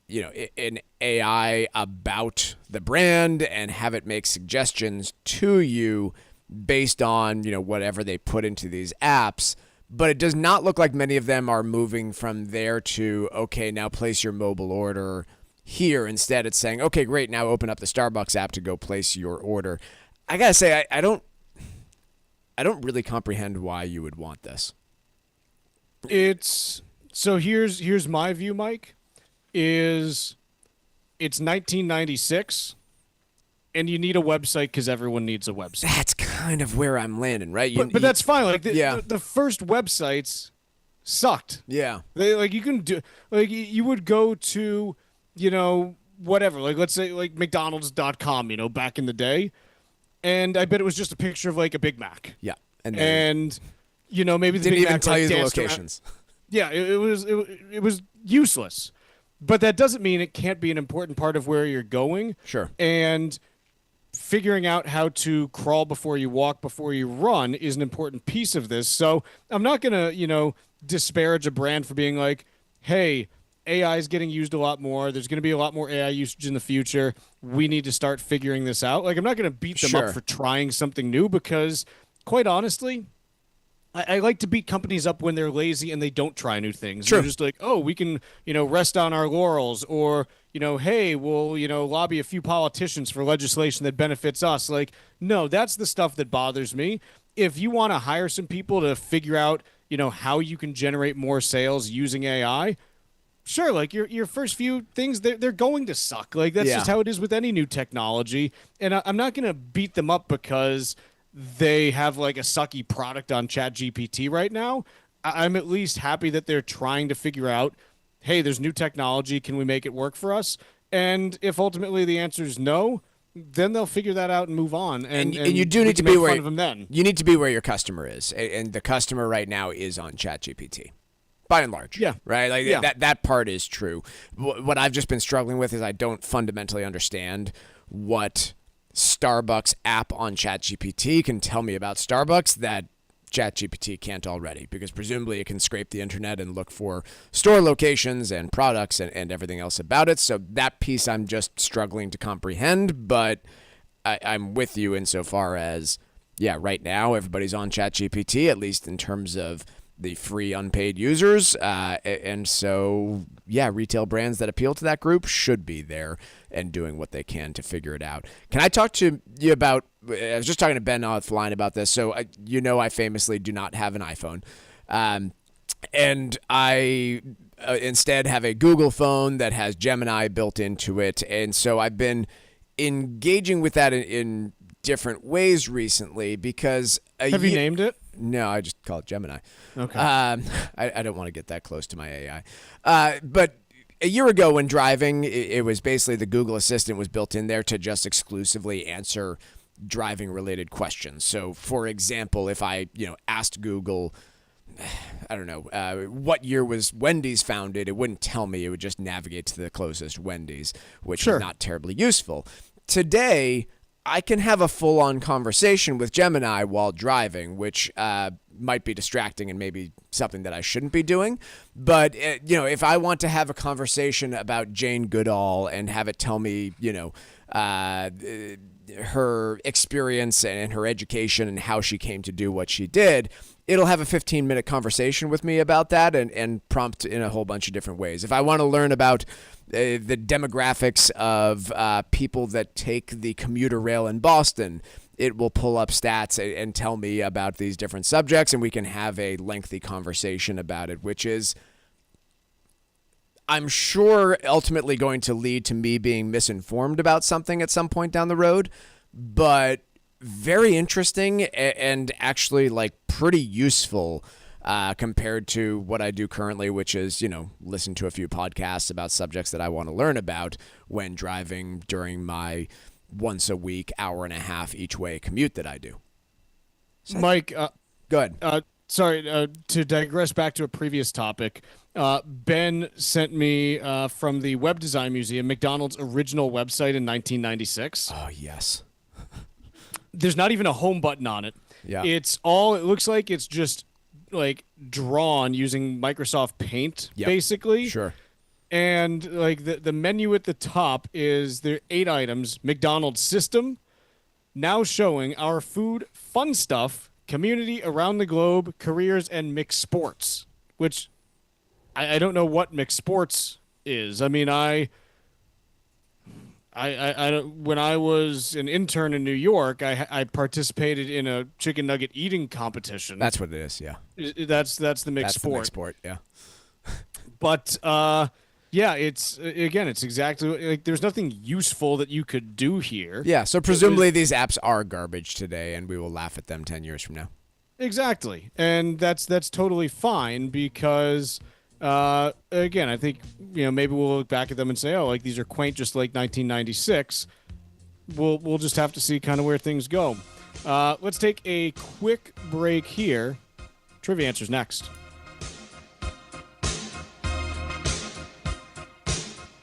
an AI about the brand and have it make suggestions to you based on, whatever they put into these apps. But it does not look like many of them are moving from there to, okay, now place your mobile order here. Instead, it's saying, okay, great, now open up the Starbucks app to go place your order. I gotta say, I don't really comprehend why you would want this. So here's my view, Mike, is it's 1996 and you need a website because everyone needs a website. That's kind of where I'm landing, right? But that's fine. Like the first websites sucked. Yeah. You would go to, whatever, like let's say like McDonald's.com, back in the day. And I bet it was just a picture of like a Big Mac. Yeah. And maybe the didn't Big even Mac tell you the danced locations. around. Yeah, it was useless. But that doesn't mean it can't be an important part of where you're going. Sure. And figuring out how to crawl before you walk, before you run is an important piece of this. So I'm not going to, disparage a brand for being like, hey, AI is getting used a lot more. There's going to be a lot more AI usage in the future. We need to start figuring this out. Like, I'm not going to beat them up for trying something new because, quite honestly, I like to beat companies up when they're lazy and they don't try new things. Sure. They're just like, oh, we can, rest on our laurels, or, hey, we'll, lobby a few politicians for legislation that benefits us. Like, no, that's the stuff that bothers me. If you want to hire some people to figure out, how you can generate more sales using AI, sure, like your first few things, they're going to suck. Like, that's just how it is with any new technology. And I'm not going to beat them up because they have like a sucky product on ChatGPT right now. I'm at least happy that they're trying to figure out, hey, there's new technology. Can we make it work for us? And if ultimately the answer is no, then they'll figure that out and move on. And you do need to be where them then. You need to be where your customer is, and the customer right now is on ChatGPT. By and large. Yeah. Right? Like that part is true. What I've just been struggling with is I don't fundamentally understand what Starbucks app on ChatGPT can tell me about Starbucks that ChatGPT can't already, because presumably it can scrape the internet and look for store locations and products and everything else about it. So that piece I'm just struggling to comprehend, but I'm with you insofar as, right now everybody's on ChatGPT, at least in terms of the free unpaid users. And so, retail brands that appeal to that group should be there and doing what they can to figure it out. Can I talk to you about, I was just talking to Ben offline about this. So, I famously do not have an iPhone. And I instead have a Google phone that has Gemini built into it. And so I've been engaging with that in different ways recently because... Have you named it? No, I just call it Gemini. Okay. I don't want to get that close to my AI. But a year ago when driving, it was basically the Google Assistant was built in there to just exclusively answer driving-related questions. So, for example, if I asked Google, I don't know, what year was Wendy's founded, it wouldn't tell me. It would just navigate to the closest Wendy's, which is not terribly useful. Today, I can have a full-on conversation with Gemini while driving, which might be distracting and maybe something that I shouldn't be doing. But, if I want to have a conversation about Jane Goodall and have it tell me, her experience and her education and how she came to do what she did, it'll have a 15-minute conversation with me about that and prompt in a whole bunch of different ways. If I want to learn about the demographics of people that take the commuter rail in Boston, it will pull up stats and tell me about these different subjects, and we can have a lengthy conversation about it, which is, I'm sure, ultimately going to lead to me being misinformed about something at some point down the road, but very interesting and actually pretty useful compared to what I do currently, which is, listen to a few podcasts about subjects that I want to learn about when driving during my once a week, hour and a half each way commute that I do. So Mike, go ahead. Sorry, to digress back to a previous topic, Ben sent me from the Web Design Museum McDonald's original website in 1996. Oh, yes. There's not even a home button on it. Yeah. It looks like it's just drawn using Microsoft Paint, basically. Sure. And the menu at the top is there are 8 items: McDonald's system, now showing our food, fun stuff, community around the globe, careers, and mixed sports. Which I don't know what mixed sports is. I mean, I when I was an intern in New York, I participated in a chicken nugget eating competition. That's what it is. Yeah. That's the mixed sport. The mixed sport. Yeah. But it's exactly there's nothing useful that you could do here. Yeah, so presumably these apps are garbage today, and we will laugh at them 10 years from now. Exactly, and that's totally fine because, I think maybe we'll look back at them and say, oh, these are quaint, just like 1996. We'll just have to see kind of where things go. Let's take a quick break here. Trivia answers next.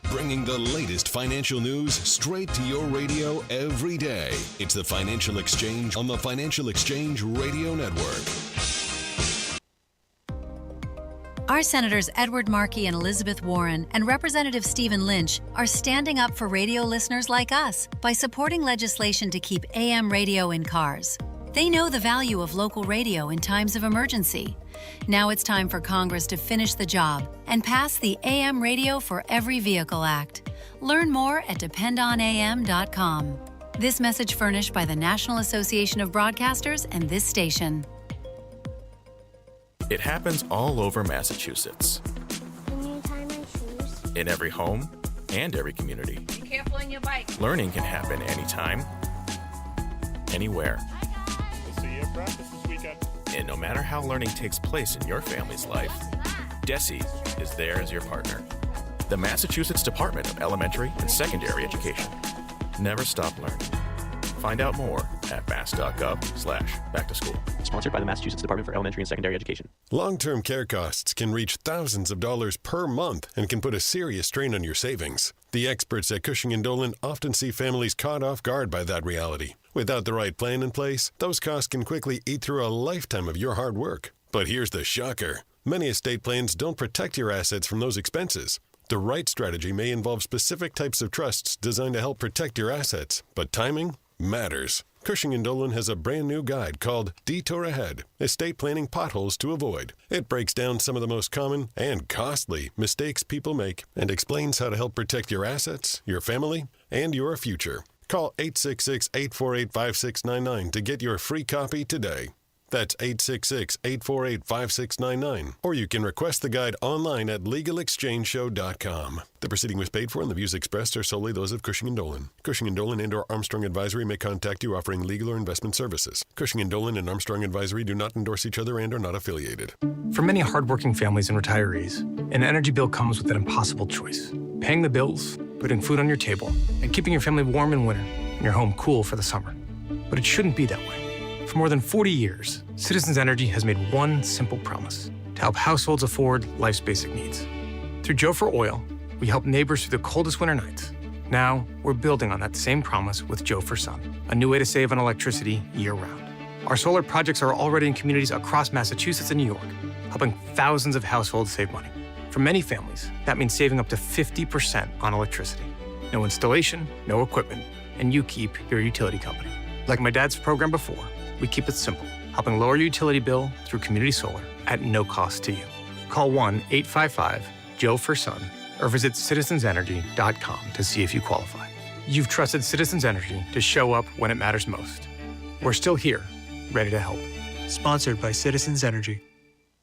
Bringing the latest financial news straight to your radio every day. It's the Financial Exchange on the Financial Exchange Radio Network. Our Senators Edward Markey and Elizabeth Warren and Representative Stephen Lynch are standing up for radio listeners like us by supporting legislation to keep AM radio in cars. They know the value of local radio in times of emergency. Now it's time for Congress to finish the job and pass the AM Radio for Every Vehicle Act. Learn more at dependonam.com. This message furnished by the National Association of Broadcasters and this station. It happens all over Massachusetts. Can you tie my shoes? In every home and every community. Be careful on your bike. Learning can happen anytime, anywhere. We'll see you at practice this weekend. And no matter how learning takes place in your family's life, DESE is there as your partner. The Massachusetts Department of Elementary and Secondary Education. Never stop learning. Find out more at mass.gov/back-to-school. Sponsored by the Massachusetts Department for Elementary and Secondary Education. Long-term care costs can reach thousands of dollars per month and can put a serious strain on your savings. The experts at Cushing & Dolan often see families caught off guard by that reality. Without the right plan in place, those costs can quickly eat through a lifetime of your hard work. But here's the shocker. Many estate plans don't protect your assets from those expenses. The right strategy may involve specific types of trusts designed to help protect your assets, but timing matters. Cushing & Dolan has a brand new guide called Detour Ahead, Estate Planning Potholes to Avoid. It breaks down some of the most common and costly mistakes people make and explains how to help protect your assets, your family, and your future. Call 866-848-5699 to get your free copy today. That's 866-848-5699. Or you can request the guide online at LegalExchangeShow.com. The proceeding was paid for and the views expressed are solely those of Cushing & Dolan. Cushing & Dolan and or Armstrong Advisory may contact you offering legal or investment services. Cushing & Dolan and Armstrong Advisory do not endorse each other and are not affiliated. For many hardworking families and retirees, an energy bill comes with an impossible choice. Paying the bills, putting food on your table, and keeping your family warm in winter and your home cool for the summer. But it shouldn't be that way. For more than 40 years, Citizens Energy has made one simple promise: to help households afford life's basic needs. Through Joe for Oil, we help neighbors through the coldest winter nights Now, we're building on that same promise with Joe for Sun, a new way to save on electricity year-round. Our solar projects are already in communities across Massachusetts and New York, helping thousands of households save money. For many families, that means saving up to 50% on electricity. No installation, no equipment, and you keep your utility company. Like my dad's program before, we keep it simple, helping lower your utility bill through community solar at no cost to you. Call 1-855-JOE-FOR-SUN or visit citizensenergy.com to see if you qualify. You've trusted Citizens Energy to show up when it matters most. We're still here, ready to help. Sponsored by Citizens Energy.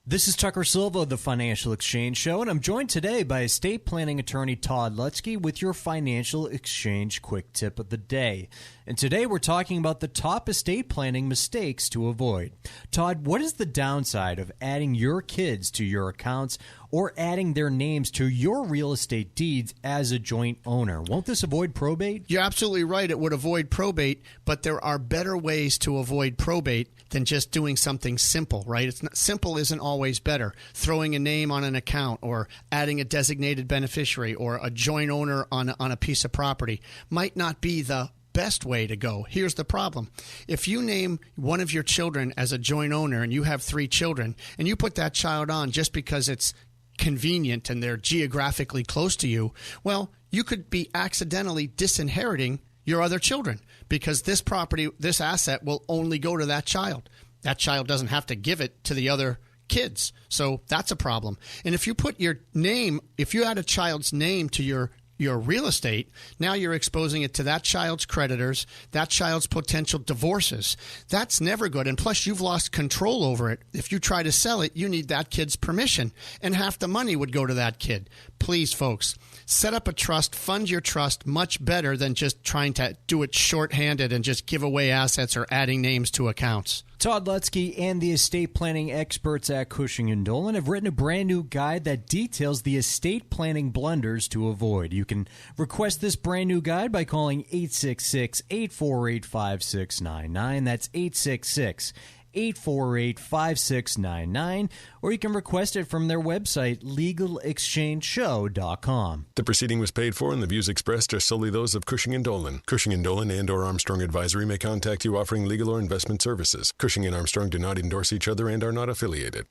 This is Tucker Silva of the Financial Exchange Show, and I'm joined today by estate planning attorney Todd Lutzke with your Financial Exchange Quick Tip of the Day. And today we're talking about the top estate planning mistakes to avoid. Todd, what is the downside of adding your kids to your accounts or adding their names to your real estate deeds as a joint owner? Won't this avoid probate? You're absolutely right. It would avoid probate, but there are better ways to avoid probate than just doing something simple, right? Simple isn't always better. Throwing a name on an account or adding a designated beneficiary or a joint owner on a piece of property might not be the best way to go. Here's the problem. If you name one of your children as a joint owner and you have 3 children and you put that child on just because it's convenient and they're geographically close to you, well, you could be accidentally disinheriting your other children because this property, this asset will only go to that child. That child doesn't have to give it to the other kids. So that's a problem. And if you put your name, if you add a child's name to your real estate, now you're exposing it to that child's creditors, that child's potential divorces. That's never good. And plus, you've lost control over it. If you try to sell it, you need that kid's permission, and half the money would go to that kid. Please, folks, set up a trust, fund your trust much better than just trying to do it shorthanded and just give away assets or adding names to accounts. Todd Lutzke and the estate planning experts at Cushing & Dolan have written a brand new guide that details the estate planning blunders to avoid. You can request this brand new guide by calling 866-848-5699. That's 866-848-5699, or you can request it from their website, legalexchangeshow.com. The proceeding was paid for and the views expressed are solely those of Cushing & Dolan. Cushing & Dolan and or Armstrong Advisory may contact you offering legal or investment services. Cushing and Armstrong do not endorse each other and are not affiliated.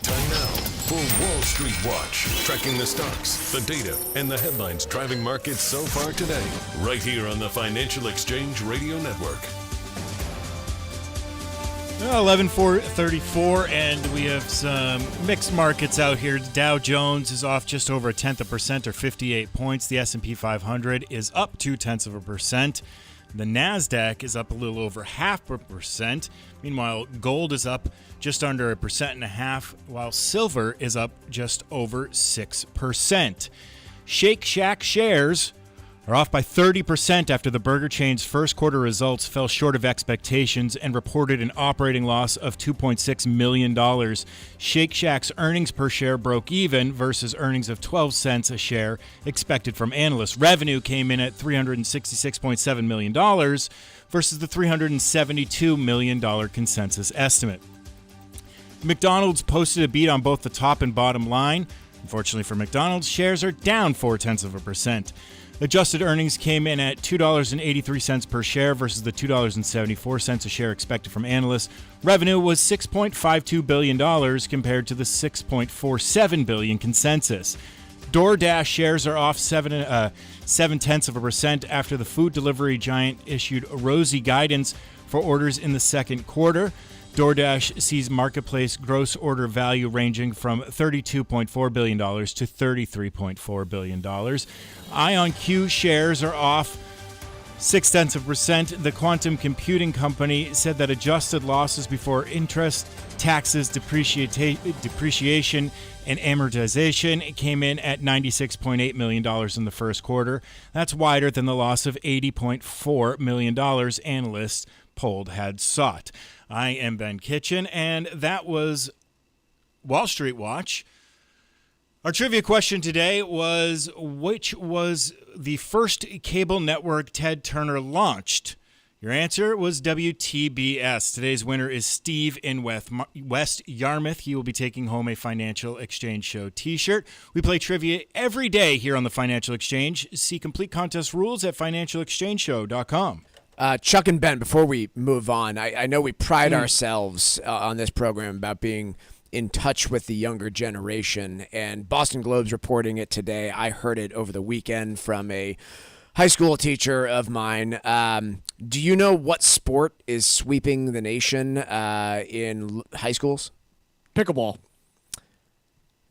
Time now for Wall Street Watch, tracking the stocks, the data, and the headlines driving markets so far today, right here on the Financial Exchange Radio Network. 11:34, and we have some mixed markets out here. Dow Jones is off just over 0.1% or 58 points. The S&P 500 is up 0.2%. The NASDAQ is up a little over 0.5%. Meanwhile, gold is up just under 1.5%, while silver is up just over 6%. Shake Shack shares are off by 30% after the burger chain's first quarter results fell short of expectations and reported an operating loss of $2.6 million. Shake Shack's earnings per share broke even versus earnings of 12 cents a share expected from analysts. Revenue came in at $366.7 million versus the $372 million consensus estimate. McDonald's posted a beat on both the top and bottom line. Unfortunately for McDonald's, shares are down 0.4%. Adjusted earnings came in at $2.83 per share versus the $2.74 a share expected from analysts. Revenue was $6.52 billion compared to the $6.47 billion consensus. DoorDash shares are off 0.7% after the food delivery giant issued rosy guidance for orders in the second quarter. DoorDash sees marketplace gross order value ranging from $32.4 billion to $33.4 billion. IonQ shares are off 0.6%. The quantum computing company said that adjusted losses before interest, taxes, depreciation, and amortization came in at $96.8 million in the first quarter. That's wider than the loss of $80.4 million analysts polled had sought. I am Ben Kitchen, and that was Wall Street Watch. Our trivia question today was, which was the first cable network Ted Turner launched? Your answer was WTBS. Today's winner is Steve in West Yarmouth. He will be taking home a Financial Exchange Show t-shirt. We play trivia every day here on the Financial Exchange. See complete contest rules at financialexchangeshow.com. Chuck and Ben, before we move on, I know we pride ourselves on this program about being in touch with the younger generation, and Boston Globe's reporting it today. I heard it over the weekend from a high school teacher of mine. Do you know what sport is sweeping the nation in high schools? Pickleball.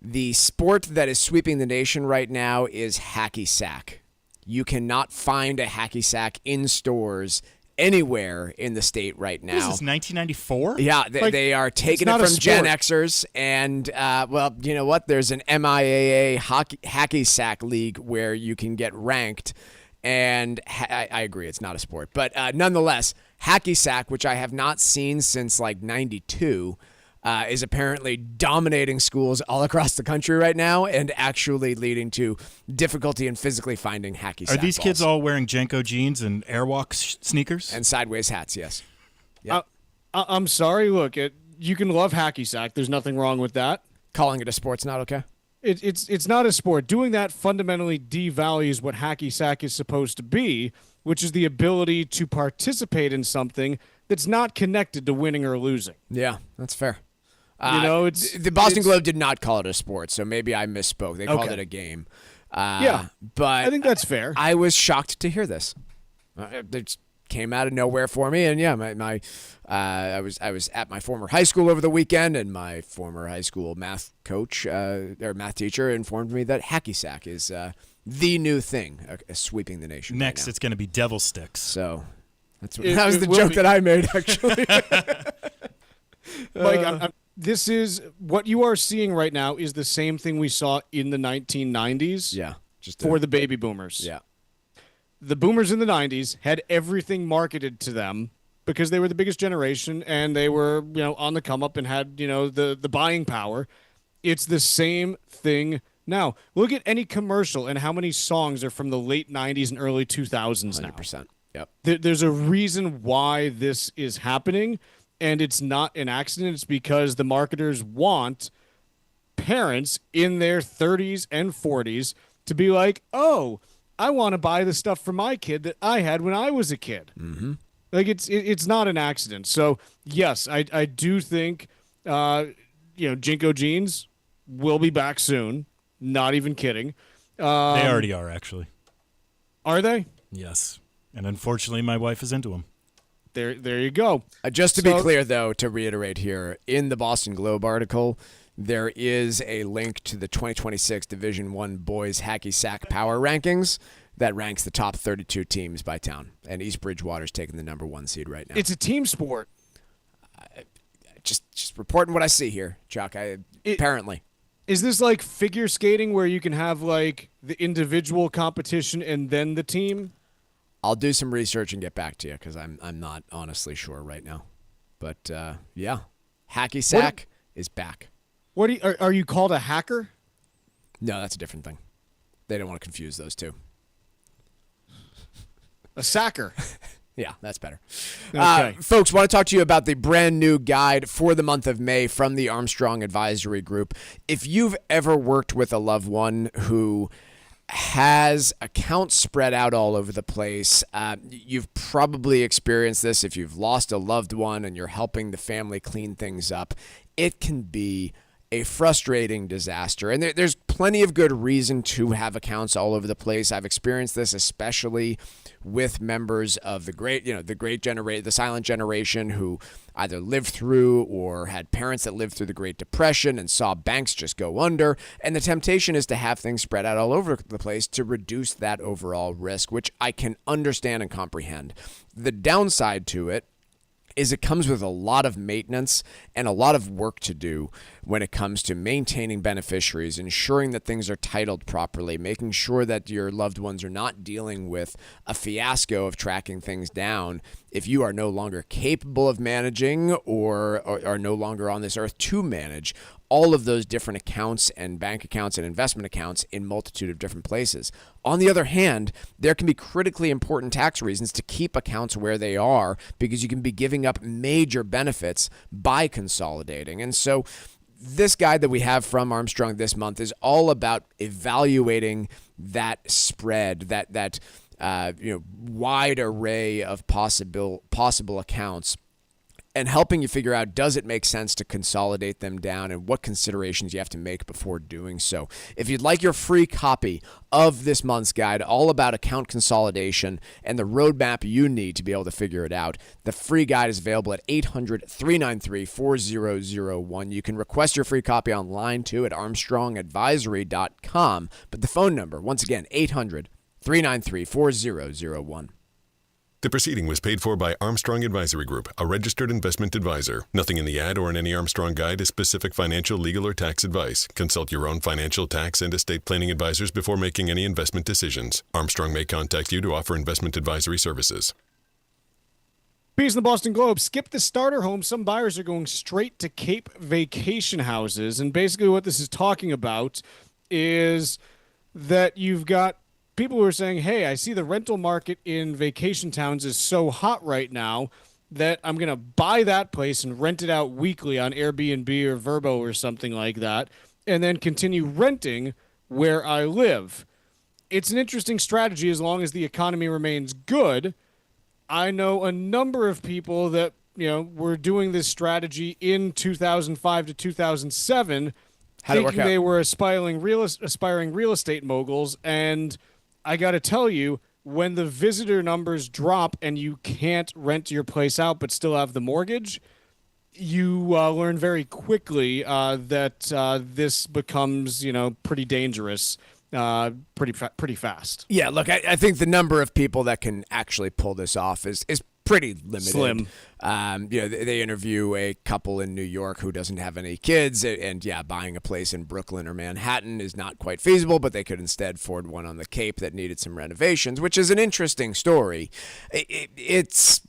The sport that is sweeping the nation right now is hacky sack. You cannot find a hacky sack in stores anywhere in the state right now. What is this, 1994? Yeah, they are taking it from Gen Xers. And, well, you know what? There's an MIAA hacky sack league where you can get ranked. And I agree, it's not a sport. But nonetheless, hacky sack, which I have not seen since like 92, is apparently dominating schools all across the country right now and actually leading to difficulty in physically finding hacky sack Are these balls. kids all wearing Jenko jeans and Airwalk sneakers? And sideways hats, yes. Yep. I'm sorry, look, you can love hacky sack. There's nothing wrong with that. Calling it a sport's not okay? It's not a sport. Doing that fundamentally devalues what hacky sack is supposed to be, which is the ability to participate in something that's not connected to winning or losing. Yeah, that's fair. The Boston Globe did not call it a sport, so maybe I misspoke. They called it a game. Yeah, but I think that's fair. I was shocked to hear this. It came out of nowhere for me, and yeah, I was at my former high school over the weekend, and my former high school math coach or math teacher informed me that hacky sack is the new thing, sweeping the nation. Next, right now. it's going to be devil sticks. So that was the joke that I made, actually. Mike, this is what you are seeing right now is the same thing we saw in the 1990s. Yeah, for the baby boomers. Yeah. The boomers in the 90s had everything marketed to them because they were the biggest generation and they were, on the come up and had, the buying power. It's the same thing now. Look at any commercial and how many songs are from the late 90s and early 2000s now. 100%. Yep. There's a reason why this is happening, and it's not an accident. It's because the marketers want parents in their 30s and 40s to be like, oh, I want to buy the stuff for my kid that I had when I was a kid. Mm-hmm. Like it's not an accident. So yes, I do think Jinko jeans will be back soon. Not even kidding. They already are, actually. Are they? Yes, and unfortunately, my wife is into them. There you go. Just to be clear, though, to reiterate here, in the Boston Globe article, there is a link to the 2026 Division I Boys Hacky Sack Power Rankings that ranks the top 32 teams by town. And East Bridgewater's taking the number 1 seed right now. It's a team sport. Just reporting what I see here, Chuck. Apparently. Is this like figure skating where you can have like the individual competition and then the team? I'll do some research and get back to you because I'm not honestly sure right now. But, yeah, hacky sack is back. Are you called a hacker? No, that's a different thing. They don't want to confuse those two. A sacker. Yeah, that's better. Okay. Folks, want to talk to you about the brand new guide for the month of May from the Armstrong Advisory Group. If you've ever worked with a loved one who has accounts spread out all over the place, you've probably experienced this. If you've lost a loved one and you're helping the family clean things up, it can be a frustrating disaster. And there's plenty of good reason to have accounts all over the place. I've experienced this especially with members of the silent generation who either lived through or had parents that lived through the Great Depression and saw banks just go under. And the temptation is to have things spread out all over the place to reduce that overall risk, which I can understand and comprehend. The downside to it is it comes with a lot of maintenance and a lot of work to do when it comes to maintaining beneficiaries, ensuring that things are titled properly, making sure that your loved ones are not dealing with a fiasco of tracking things down if you are no longer capable of managing or are no longer on this earth to manage all of those different accounts and bank accounts and investment accounts in multitude of different places. On the other hand, there can be critically important tax reasons to keep accounts where they are because you can be giving up major benefits by consolidating. And so this guide that we have from Armstrong this month is all about evaluating that spread, that wide array of possible accounts, and helping you figure out, does it make sense to consolidate them down and what considerations you have to make before doing so. If you'd like your free copy of this month's guide, all about account consolidation and the roadmap you need to be able to figure it out, the free guide is available at 800-393-4001. You can request your free copy online too at armstrongadvisory.com. But the phone number, once again, 800-393-4001. The proceeding was paid for by Armstrong Advisory Group, a registered investment advisor. Nothing in the ad or in any Armstrong guide is specific financial, legal, or tax advice. Consult your own financial, tax, and estate planning advisors before making any investment decisions. Armstrong may contact you to offer investment advisory services. Piece in the Boston Globe. Skip the starter home. Some buyers are going straight to Cape vacation houses. And basically what this is talking about is that you've got people who are saying, hey, I see the rental market in vacation towns is so hot right now that I'm going to buy that place and rent it out weekly on Airbnb or Vrbo or something like that, and then continue renting where I live. It's an interesting strategy as long as the economy remains good. I know a number of people that, were doing this strategy in 2005 to 2007, thinking they were aspiring real estate moguls, and I got to tell you, when the visitor numbers drop and you can't rent your place out but still have the mortgage, you learn very quickly that this becomes, pretty dangerous pretty fast. Yeah, look, I think the number of people that can actually pull this off is pretty limited. Slim. They interview a couple in New York who doesn't have any kids, and buying a place in Brooklyn or Manhattan is not quite feasible, but they could instead afford one on the Cape that needed some renovations, which is an interesting story. It's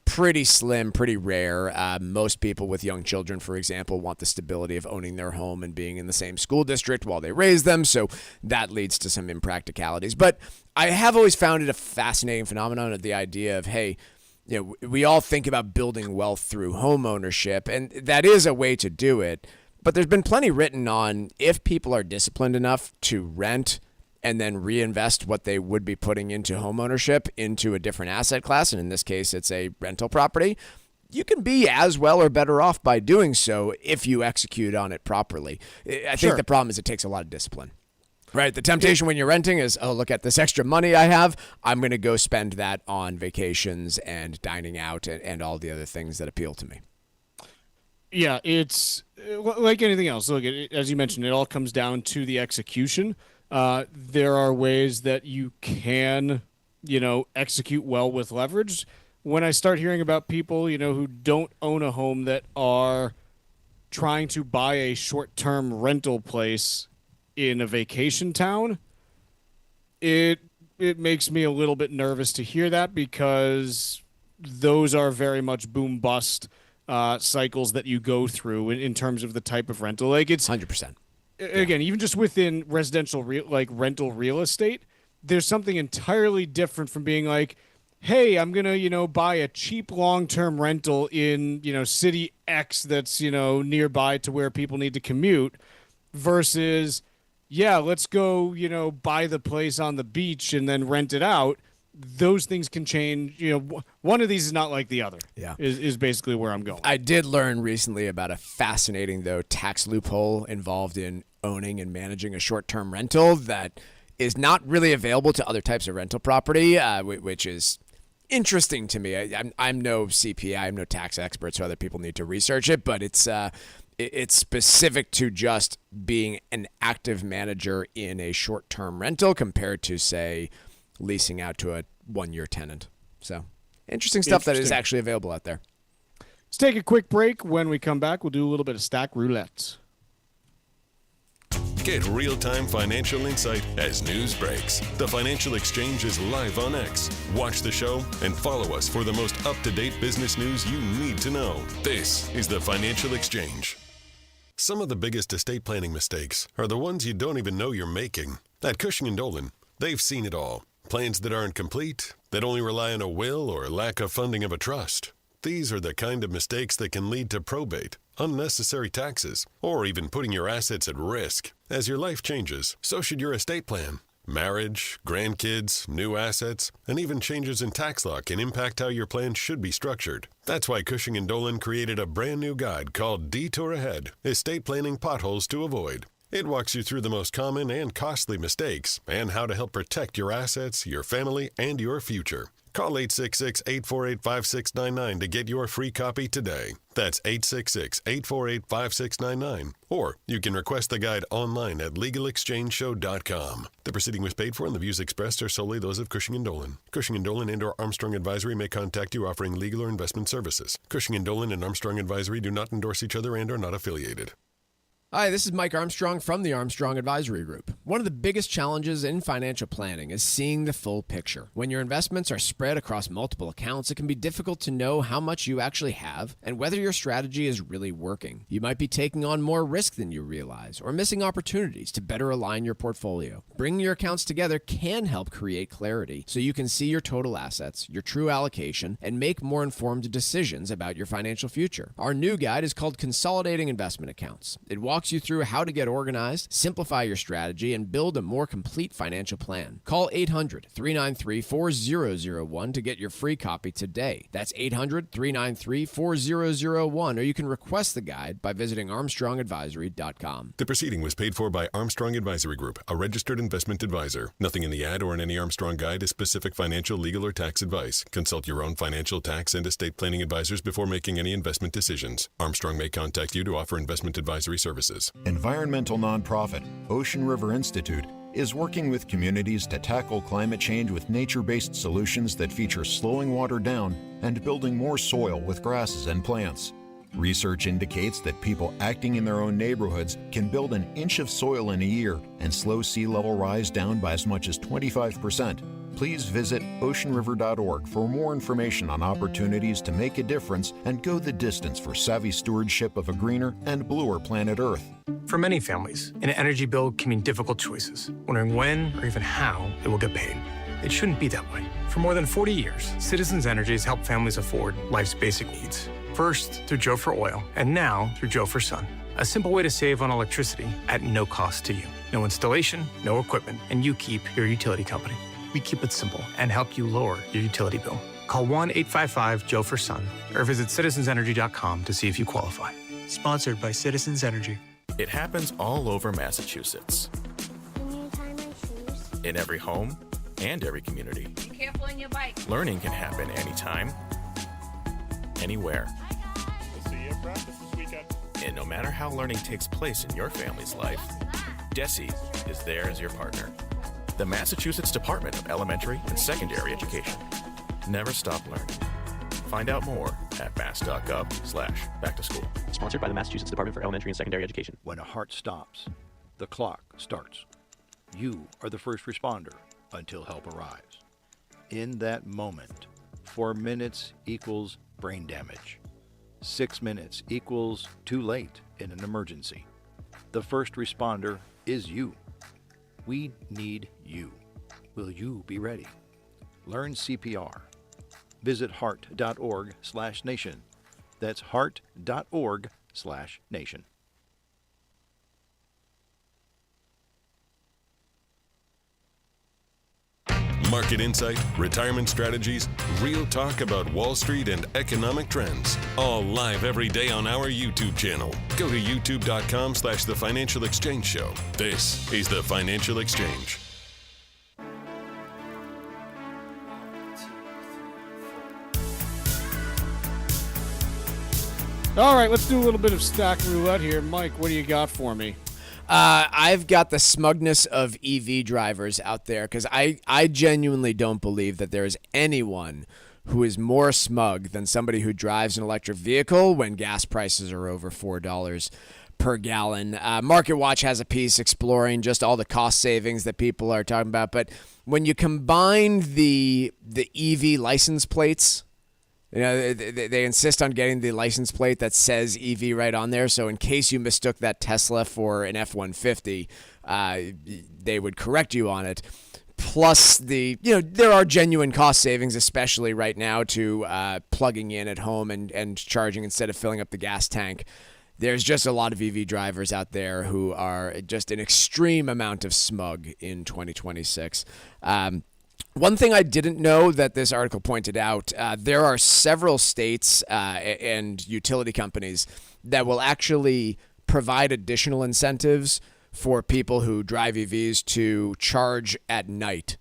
pretty slim, pretty rare. Most people with young children, for example, want the stability of owning their home and being in the same school district while they raise them, so that leads to some impracticalities. But I have always found it a fascinating phenomenon of the idea of, hey, we all think about building wealth through home ownership, and that is a way to do it. But there's been plenty written on if people are disciplined enough to rent and then reinvest what they would be putting into home ownership into a different asset class, and in this case, it's a rental property, you can be as well or better off by doing so if you execute on it properly. I think the problem is it takes a lot of discipline. Right. The temptation when you're renting is, oh, look at this extra money I have. I'm going to go spend that on vacations and dining out and all the other things that appeal to me. Yeah, it's like anything else. Look, as you mentioned, it all comes down to the execution. There are ways that you can, execute well with leverage. When I start hearing about people, who don't own a home that are trying to buy a short-term rental place in a vacation town, it makes me a little bit nervous to hear that, because those are very much boom bust cycles that you go through in terms of the type of rental. Like, it's 100%. Again, even just within residential rental real estate, there's something entirely different from being like, hey, I'm going to, buy a cheap long-term rental in, city X that's, nearby to where people need to commute, versus, yeah, let's go, buy the place on the beach and then rent it out. Those things can change. One of these is not like the other. Yeah, is basically where I'm going. I did learn recently about a fascinating, though, tax loophole involved in owning and managing a short-term rental that is not really available to other types of rental property, which is interesting to me. I'm no CPA, I'm no tax expert, so other people need to research it, but it's specific to just being an active manager in a short-term rental compared to, say, leasing out to a one-year tenant. So, interesting stuff that is actually available out there. Let's take a quick break. When we come back, we'll do a little bit of stack roulette. Get real-time financial insight as news breaks. The Financial Exchange is live on X. Watch the show and follow us for the most up-to-date business news you need to know. This is the Financial Exchange. Some of the biggest estate planning mistakes are the ones you don't even know you're making. At Cushing & Dolan, they've seen it all. Plans that aren't complete, that only rely on a will or lack of funding of a trust. These are the kind of mistakes that can lead to probate, unnecessary taxes, or even putting your assets at risk. As your life changes, so should your estate plan. Marriage, grandkids, new assets, and even changes in tax law can impact how your plan should be structured. That's why Cushing & Dolan created a brand new guide called Detour Ahead, Estate Planning Potholes to Avoid. It walks you through the most common and costly mistakes and how to help protect your assets, your family, and your future. Call 866-848-5699 to get your free copy today. That's 866-848-5699. Or you can request the guide online at legalexchangeshow.com. The proceeding was paid for and the views expressed are solely those of Cushing & Dolan. Cushing & Dolan and/or Armstrong Advisory may contact you offering legal or investment services. Cushing & Dolan and Armstrong Advisory do not endorse each other and are not affiliated. Hi, this is Mike Armstrong from the Armstrong Advisory Group. One of the biggest challenges in financial planning is seeing the full picture. When your investments are spread across multiple accounts, it can be difficult to know how much you actually have and whether your strategy is really working. You might be taking on more risk than you realize or missing opportunities to better align your portfolio. Bringing your accounts together can help create clarity so you can see your total assets, your true allocation, and make more informed decisions about your financial future. Our new guide is called Consolidating Investment Accounts. It walks you through how to get organized, simplify your strategy, and build a more complete financial plan. Call 800-393-4001 to get your free copy today. That's 800-393-4001, or you can request the guide by visiting armstrongadvisory.com. The proceeding was paid for by Armstrong Advisory Group, a registered investment advisor. Nothing in the ad or in any Armstrong guide is specific financial, legal, or tax advice. Consult your own financial, tax, and estate planning advisors before making any investment decisions. Armstrong may contact you to offer investment advisory services. Environmental nonprofit Ocean River Institute is working with communities to tackle climate change with nature-based solutions that feature slowing water down and building more soil with grasses and plants. Research indicates that people acting in their own neighborhoods can build an inch of soil in a year and slow sea level rise down by as much as 25%. Please visit oceanriver.org for more information on opportunities to make a difference and go the distance for savvy stewardship of a greener and bluer planet Earth. For many families, an energy bill can mean difficult choices, wondering when or even how it will get paid. It shouldn't be that way. For more than 40 years, Citizens Energy has helped families afford life's basic needs. First through Joe for Oil, and now through Joe for Sun. A simple way to save on electricity at no cost to you. No installation, no equipment, and you keep your utility company. We keep it simple and help you lower your utility bill. Call 1-855-JOE-FOR-SUN or visit citizensenergy.com to see if you qualify. Sponsored by Citizens Energy. It happens all over Massachusetts. Can you tie my shoes? In every home and every community. Be careful on your bike. Learning can happen anytime, anywhere. We'll see you at practice this weekend. And no matter how learning takes place in your family's life, DESI is there as your partner. The Massachusetts Department of Elementary and Secondary Education. Never stop learning. Find out more at mass.gov/back-to-school. Sponsored by the Massachusetts Department for Elementary and Secondary Education. When a heart stops, the clock starts. You are the first responder until help arrives. In that moment, 4 minutes equals brain damage. 6 minutes equals too late in an emergency. The first responder is you. We need you. Will you be ready? Learn CPR. Visit heart.org/nation. That's heart.org/nation. Market insight, retirement strategies, real talk about Wall Street and economic trends. All live every day on our YouTube channel. Go to youtube.com/The Financial Exchange Show. This is The Financial Exchange. All right, let's do a little bit of stock roulette here. Mike, what do you got for me? I've got the smugness of EV drivers out there because I genuinely don't believe that there is anyone who is more smug than somebody who drives an electric vehicle when gas prices are over $4 per gallon. MarketWatch has a piece exploring just all the cost savings that people are talking about. But when you combine the EV license plates, they insist on getting the license plate that says EV right on there. So in case you mistook that Tesla for an F-150, they would correct you on it. Plus there are genuine cost savings, especially right now to plugging in at home and charging instead of filling up the gas tank. There's just a lot of EV drivers out there who are just an extreme amount of smug in 2026. One thing I didn't know that this article pointed out, there are several states and utility companies that will actually provide additional incentives for people who drive EVs to charge at night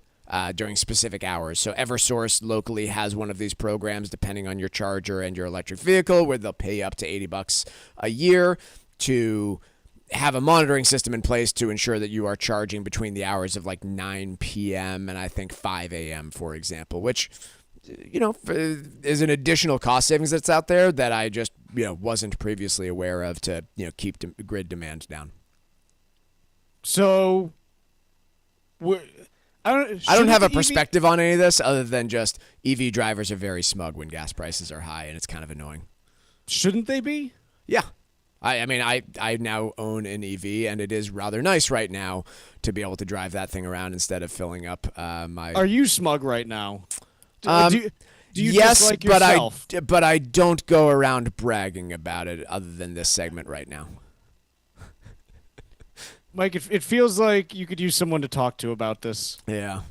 during specific hours. So Eversource locally has one of these programs, depending on your charger and your electric vehicle, where they'll pay up to $80 a year to have a monitoring system in place to ensure that you are charging between the hours of like 9 p.m. and I think 5 a.m., for example, which, is an additional cost savings that's out there that I just, wasn't previously aware of to, keep grid demand down. So, I don't have a perspective on any of this other than just EV drivers are very smug when gas prices are high, and it's kind of annoying. Shouldn't they be? Yeah. I mean, I now own an EV, and it is rather nice right now to be able to drive that thing around instead of filling up my... Are you smug right now? Do you yes, dislike yourself? but I don't go around bragging about it other than this segment right now. Mike, it feels like you could use someone to talk to about this. Yeah.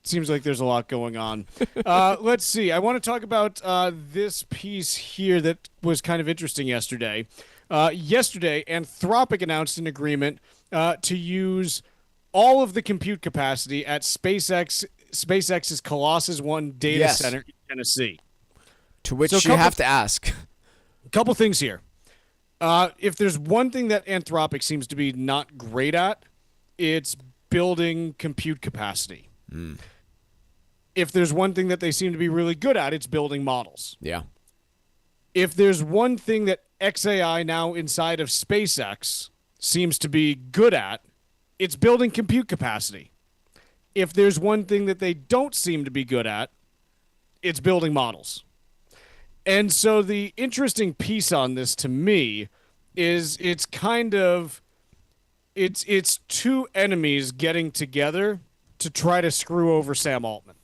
Seems like there's a lot going on. Let's see. I want to talk about this piece here that was kind of interesting yesterday. Yesterday, Anthropic announced an agreement to use all of the compute capacity at SpaceX's Colossus One data center in Tennessee. To which you have to ask. A couple things here. If there's one thing that Anthropic seems to be not great at, it's building compute capacity. If there's one thing that they seem to be really good at, it's building models. Yeah. If there's one thing that XAI now inside of SpaceX seems to be good at, it's building compute capacity. If there's one thing that they don't seem to be good at, it's building models. And so the interesting piece on this to me is it's two enemies getting together to try to screw over Sam Altman.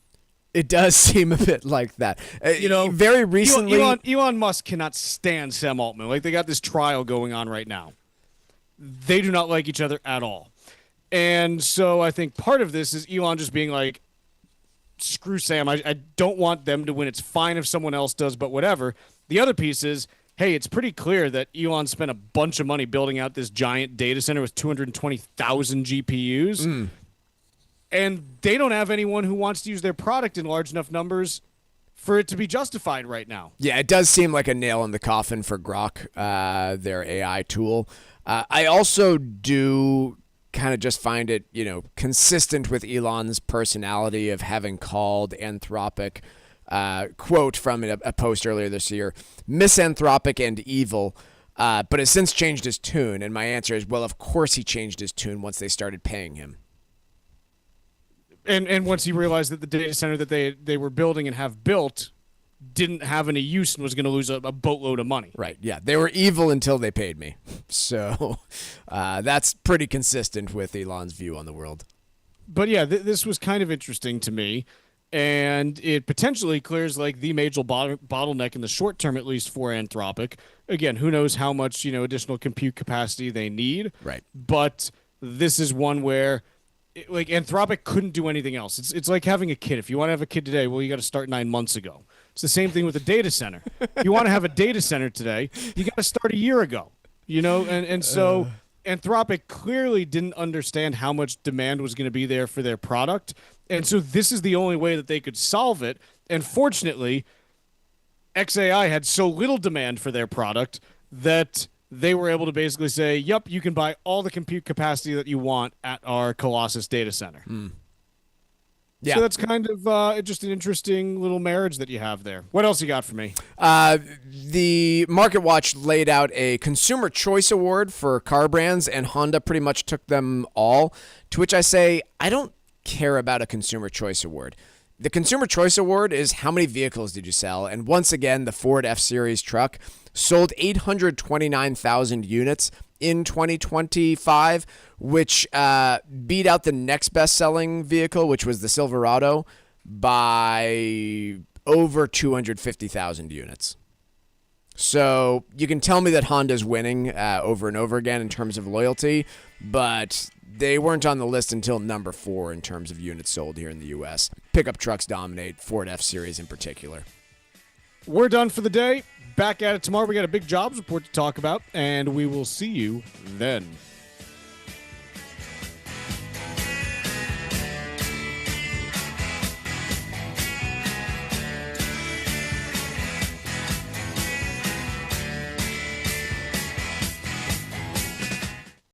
It does seem a bit like that. Very recently... Elon Musk cannot stand Sam Altman. Like, they got this trial going on right now. They do not like each other at all. And so I think part of this is Elon just being like, screw Sam. I don't want them to win. It's fine if someone else does, but whatever. The other piece is, hey, it's pretty clear that Elon spent a bunch of money building out this giant data center with 220,000 GPUs. And they don't have anyone who wants to use their product in large enough numbers for it to be justified right now. Yeah, it does seem like a nail in the coffin for Grok, their AI tool. I also do kind of just find it, consistent with Elon's personality of having called Anthropic, quote from a post earlier this year, misanthropic and evil, but has since changed his tune. And my answer is, well, of course he changed his tune once they started paying him. And once he realized that the data center that they were building and have built didn't have any use and was going to lose a boatload of money. Right, yeah. They were evil until they paid me. So that's pretty consistent with Elon's view on the world. But yeah, this was kind of interesting to me. And it potentially clears like the major bottleneck in the short term, at least for Anthropic. Again, who knows how much additional compute capacity they need. Right. But this is one where... like Anthropic couldn't do anything else. It's like having a kid. If you want to have a kid today, well, you got to start 9 months ago. It's the same thing with a data center. If you want to have a data center today, you got to start a year ago. And so Anthropic clearly didn't understand how much demand was going to be there for their product, and so this is the only way that they could solve it. And fortunately, XAI had so little demand for their product that they were able to basically say, yep, you can buy all the compute capacity that you want at our Colossus data center. Yeah. So that's kind of just an interesting little marriage that you have there. What else you got for me? The Market Watch laid out a Consumer Choice Award for car brands, and Honda pretty much took them all, to which I say, I don't care about a Consumer Choice Award. The Consumer Choice Award is how many vehicles did you sell, and once again, the Ford F-Series truck sold 829,000 units in 2025, which beat out the next best-selling vehicle, which was the Silverado, by over 250,000 units. So you can tell me that Honda's winning over and over again in terms of loyalty, but they weren't on the list until number 4 in terms of units sold here in the U.S. Pickup trucks dominate, Ford F-Series in particular. We're done for the day. Back at it tomorrow. We got a big jobs report to talk about, and we will see you then.